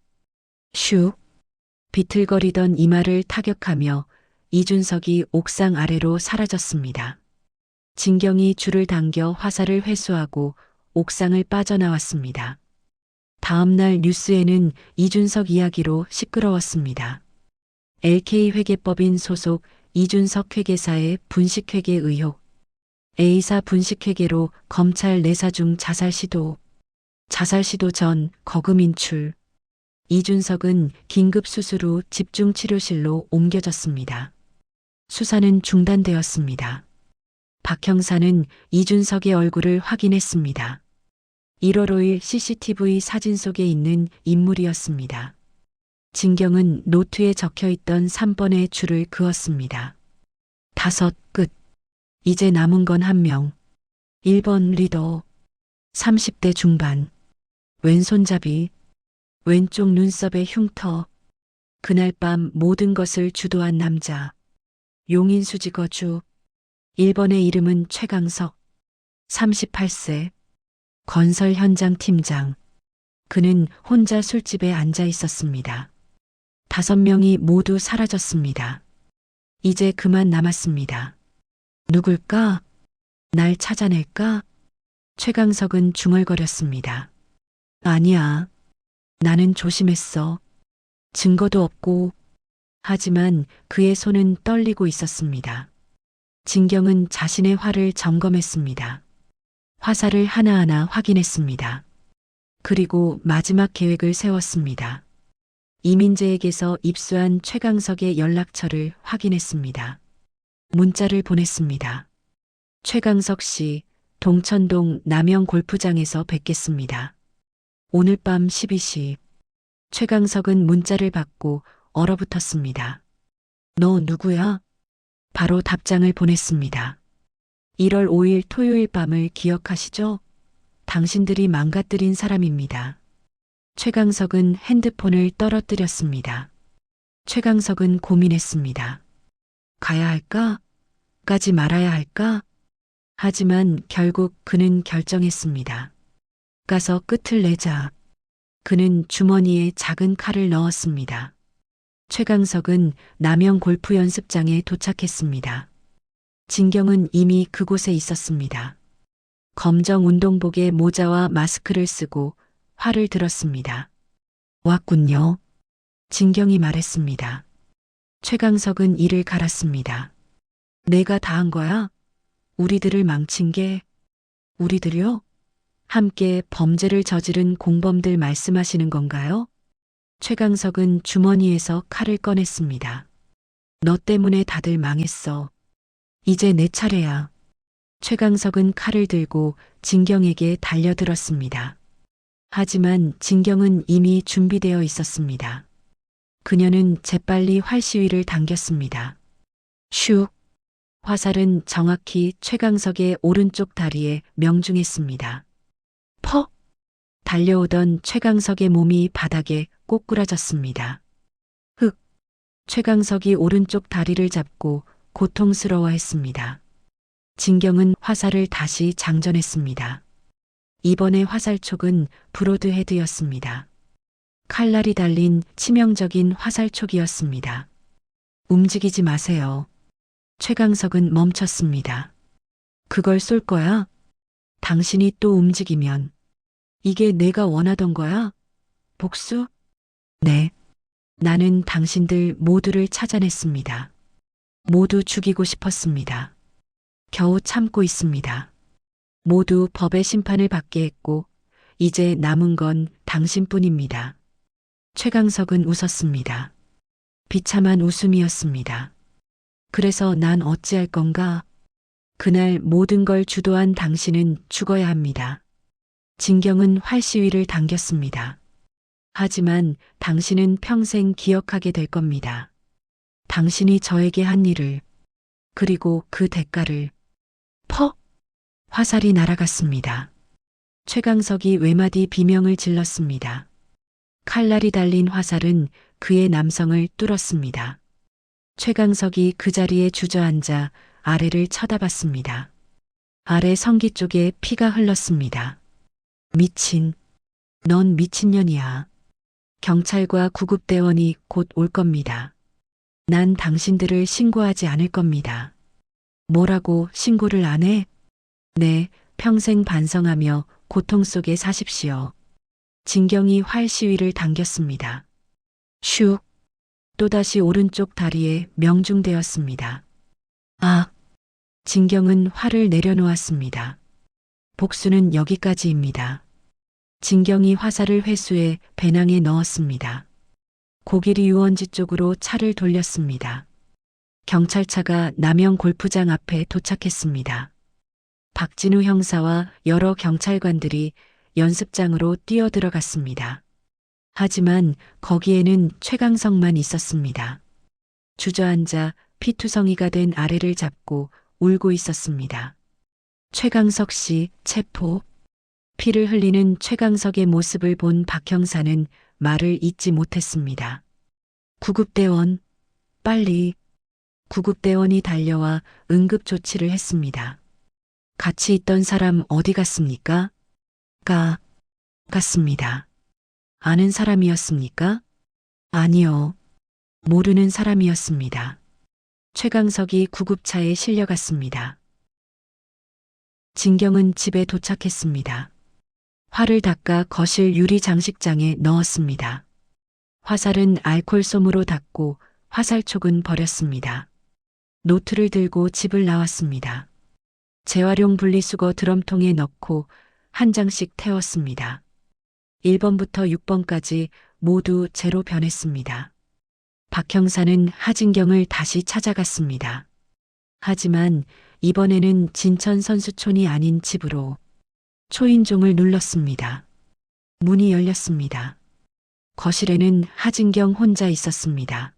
슉. 비틀거리던 이마를 타격하며 이준석이 옥상 아래로 사라졌습니다. 진경이 줄을 당겨 화살을 회수하고 옥상을 빠져나왔습니다. 다음날 뉴스에는 이준석 이야기로 시끄러웠습니다. LK회계법인 소속 이준석 회계사의 분식회계 의혹, A사 분식회계로 검찰 내사 중 자살 시도 전 거금 인출, 이준석은 긴급 수술 후 집중치료실로 옮겨졌습니다. 수사는 중단되었습니다. 박 형사는 이준석의 얼굴을 확인했습니다. 1월 5일 CCTV 사진 속에 있는 인물이었습니다. 진경은 노트에 적혀있던 3번의 줄을 그었습니다. 5 끝. 이제 남은 건 1명. 1번 리더. 30대 중반. 왼손잡이. 왼쪽 눈썹에 흉터. 그날 밤 모든 것을 주도한 남자. 용인수지 거주. 1번의 이름은 최강석. 38세. 건설 현장 팀장. 그는 혼자 술집에 앉아 있었습니다. 5명이 모두 사라졌습니다. 이제 그만 남았습니다. 누굴까? 날 찾아낼까? 최강석은 중얼거렸습니다. 아니야. 나는 조심했어. 증거도 없고. 하지만 그의 손은 떨리고 있었습니다. 진경은 자신의 활을 점검했습니다. 화살을 하나하나 확인했습니다. 그리고 마지막 계획을 세웠습니다. 이민재에게서 입수한 최강석의 연락처를 확인했습니다. 문자를 보냈습니다. 최강석 씨, 동천동 남영 골프장에서 뵙겠습니다. 오늘 밤 12시. 최강석은 문자를 받고 얼어붙었습니다. 너 누구야? 바로 답장을 보냈습니다. 1월 5일 토요일 밤을 기억하시죠? 당신들이 망가뜨린 사람입니다. 최강석은 핸드폰을 떨어뜨렸습니다. 최강석은 고민했습니다. 가야 할까? 가지 말아야 할까? 하지만 결국 그는 결정했습니다. 가서 끝을 내자. 그는 주머니에 작은 칼을 넣었습니다. 최강석은 남영 골프 연습장에 도착했습니다. 진경은 이미 그곳에 있었습니다. 검정 운동복에 모자와 마스크를 쓰고 활을 들었습니다. 왔군요. 진경이 말했습니다. 최강석은 이를 갈았습니다. 내가 다 한 거야? 우리들을 망친 게 우리들요? 함께 범죄를 저지른 공범들 말씀하시는 건가요? 최강석은 주머니에서 칼을 꺼냈습니다. 너 때문에 다들 망했어. 이제 내 차례야. 최강석은 칼을 들고 진경에게 달려들었습니다. 하지만 진경은 이미 준비되어 있었습니다. 그녀는 재빨리 활 시위를 당겼습니다. 슉! 화살은 정확히 최강석의 오른쪽 다리에 명중했습니다. 퍽! 달려오던 최강석의 몸이 바닥에 꼬꾸라졌습니다. 흑! 최강석이 오른쪽 다리를 잡고 고통스러워했습니다. 진경은 화살을 다시 장전했습니다. 이번의 화살촉은 브로드헤드였습니다. 칼날이 달린 치명적인 화살촉이었습니다. 움직이지 마세요. 최강석은 멈췄습니다. 그걸 쏠 거야? 당신이 또 움직이면. 이게 내가 원하던 거야? 복수? 네. 나는 당신들 모두를 찾아냈습니다. 모두 죽이고 싶었습니다. 겨우 참고 있습니다. 모두 법의 심판을 받게 했고 이제 남은 건 당신뿐입니다. 최강석은 웃었습니다. 비참한 웃음이었습니다. 그래서 난 어찌할 건가? 그날 모든 걸 주도한 당신은 죽어야 합니다. 진경은 활 시위를 당겼습니다. 하지만 당신은 평생 기억하게 될 겁니다. 당신이 저에게 한 일을, 그리고 그 대가를. 퍽! 화살이 날아갔습니다. 최강석이 외마디 비명을 질렀습니다. 칼날이 달린 화살은 그의 남성을 뚫었습니다. 최강석이 그 자리에 주저앉아 아래를 쳐다봤습니다. 아래 성기 쪽에 피가 흘렀습니다. 미친. 넌 미친년이야. 경찰과 구급대원이 곧 올 겁니다. 난 당신들을 신고하지 않을 겁니다. 뭐라고 신고를 안 해? 네, 평생 반성하며 고통 속에 사십시오. 진경이 활 시위를 당겼습니다. 슉! 또다시 오른쪽 다리에 명중되었습니다. 아! 진경은 활을 내려놓았습니다. 복수는 여기까지입니다. 진경이 화살을 회수해 배낭에 넣었습니다. 고길이 유원지 쪽으로 차를 돌렸습니다. 경찰차가 남영 골프장 앞에 도착했습니다. 박진우 형사와 여러 경찰관들이 연습장으로 뛰어들어갔습니다. 하지만 거기에는 최강석만 있었습니다. 주저앉아 피투성이가 된 아래를 잡고 울고 있었습니다. 최강석 씨 체포. 피를 흘리는 최강석의 모습을 본 박 형사는 말을 잇지 못했습니다. 구급대원, 빨리. 구급대원이 달려와 응급조치를 했습니다. 같이 있던 사람 어디 갔습니까? 갔습니다. 아는 사람이었습니까? 아니요. 모르는 사람이었습니다. 최강석이 구급차에 실려갔습니다. 진경은 집에 도착했습니다. 활을 닦아 거실 유리 장식장에 넣었습니다. 화살은 알코올솜으로 닦고 화살촉은 버렸습니다. 노트를 들고 집을 나왔습니다. 재활용 분리수거 드럼통에 넣고 한 장씩 태웠습니다. 1번부터 6번까지 모두 제로 변했습니다. 박 형사는 하진경을 다시 찾아갔습니다. 하지만 이번에는 진천 선수촌이 아닌 집으로 초인종을 눌렀습니다. 문이 열렸습니다. 거실에는 하진경 혼자 있었습니다.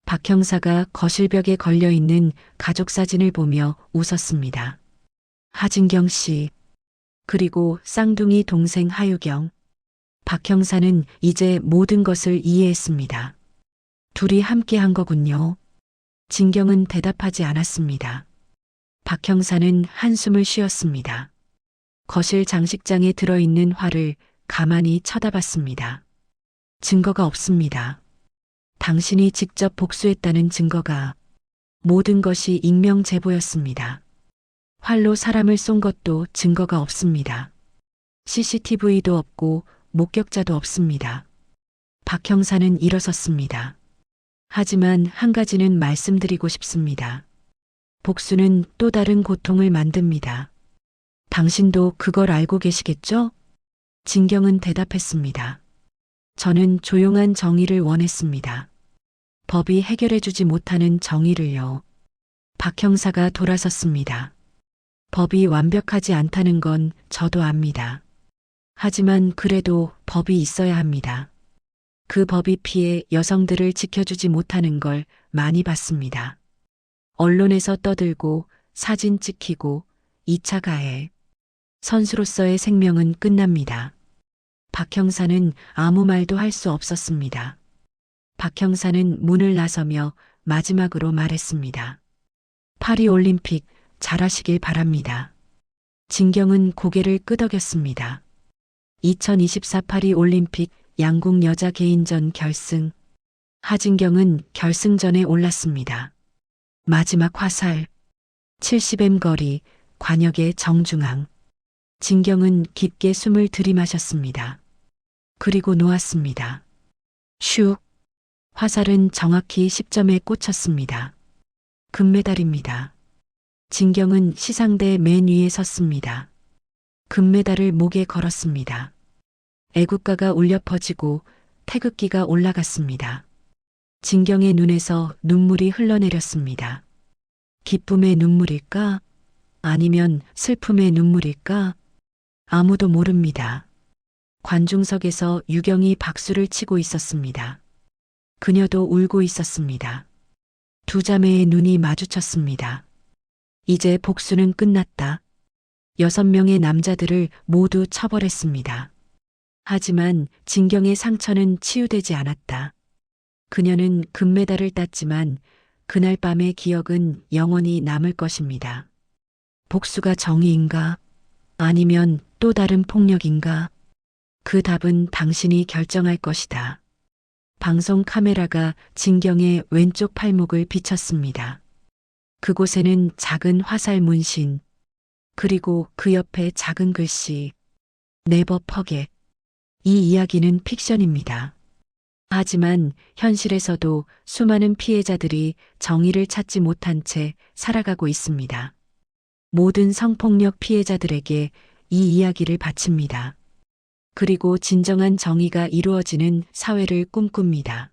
박 형사가 거실벽에 걸려있는 가족 사진을 보며 웃었습니다. 하진경 씨, 그리고 쌍둥이 동생 하유경. 박 형사는 이제 모든 것을 이해했습니다. 둘이 함께 한 거군요. 진경은 대답하지 않았습니다. 박 형사는 한숨을 쉬었습니다. 거실 장식장에 들어있는 활을 가만히 쳐다봤습니다. 증거가 없습니다. 당신이 직접 복수했다는 증거가. 모든 것이 익명 제보였습니다. 활로 사람을 쏜 것도 증거가 없습니다. CCTV도 없고 목격자도 없습니다. 박 형사는 일어섰습니다. 하지만 한 가지는 말씀드리고 싶습니다. 복수는 또 다른 고통을 만듭니다. 당신도 그걸 알고 계시겠죠? 진경은 대답했습니다. 저는 조용한 정의를 원했습니다. 법이 해결해주지 못하는 정의를요. 박 형사가 돌아섰습니다. 법이 완벽하지 않다는 건 저도 압니다. 하지만 그래도 법이 있어야 합니다. 그 법이 피해 여성들을 지켜주지 못하는 걸 많이 봤습니다. 언론에서 떠들고 사진 찍히고 2차 가해. 선수로서의 생명은 끝납니다. 박 형사는 아무 말도 할 수 없었습니다. 박 형사는 문을 나서며 마지막으로 말했습니다. 파리올림픽 잘하시길 바랍니다. 진경은 고개를 끄덕였습니다. 2024 파리올림픽 양궁 여자 개인전 결승. 하진경은 결승전에 올랐습니다. 마지막 화살. 70m 거리, 관역의 정중앙. 진경은 깊게 숨을 들이마셨습니다. 그리고 놓았습니다. 슉. 화살은 정확히 10점에 꽂혔습니다. 금메달입니다. 진경은 시상대 맨 위에 섰습니다. 금메달을 목에 걸었습니다. 애국가가 울려 퍼지고 태극기가 올라갔습니다. 진경의 눈에서 눈물이 흘러내렸습니다. 기쁨의 눈물일까? 아니면 슬픔의 눈물일까? 아무도 모릅니다. 관중석에서 유경이 박수를 치고 있었습니다. 그녀도 울고 있었습니다. 두 자매의 눈이 마주쳤습니다. 이제 복수는 끝났다. 6명의 남자들을 모두 처벌했습니다. 하지만 진경의 상처는 치유되지 않았다. 그녀는 금메달을 땄지만 그날 밤의 기억은 영원히 남을 것입니다. 복수가 정의인가? 아니면 또 다른 폭력인가? 그 답은 당신이 결정할 것이다. 방송 카메라가 진경의 왼쪽 팔목을 비쳤습니다. 그곳에는 작은 화살 문신, 그리고 그 옆에 작은 글씨, 네버 퍼겟. 이 이야기는 픽션입니다. 하지만 현실에서도 수많은 피해자들이 정의를 찾지 못한 채 살아가고 있습니다. 모든 성폭력 피해자들에게 이 이야기를 바칩니다. 그리고 진정한 정의가 이루어지는 사회를 꿈꿉니다.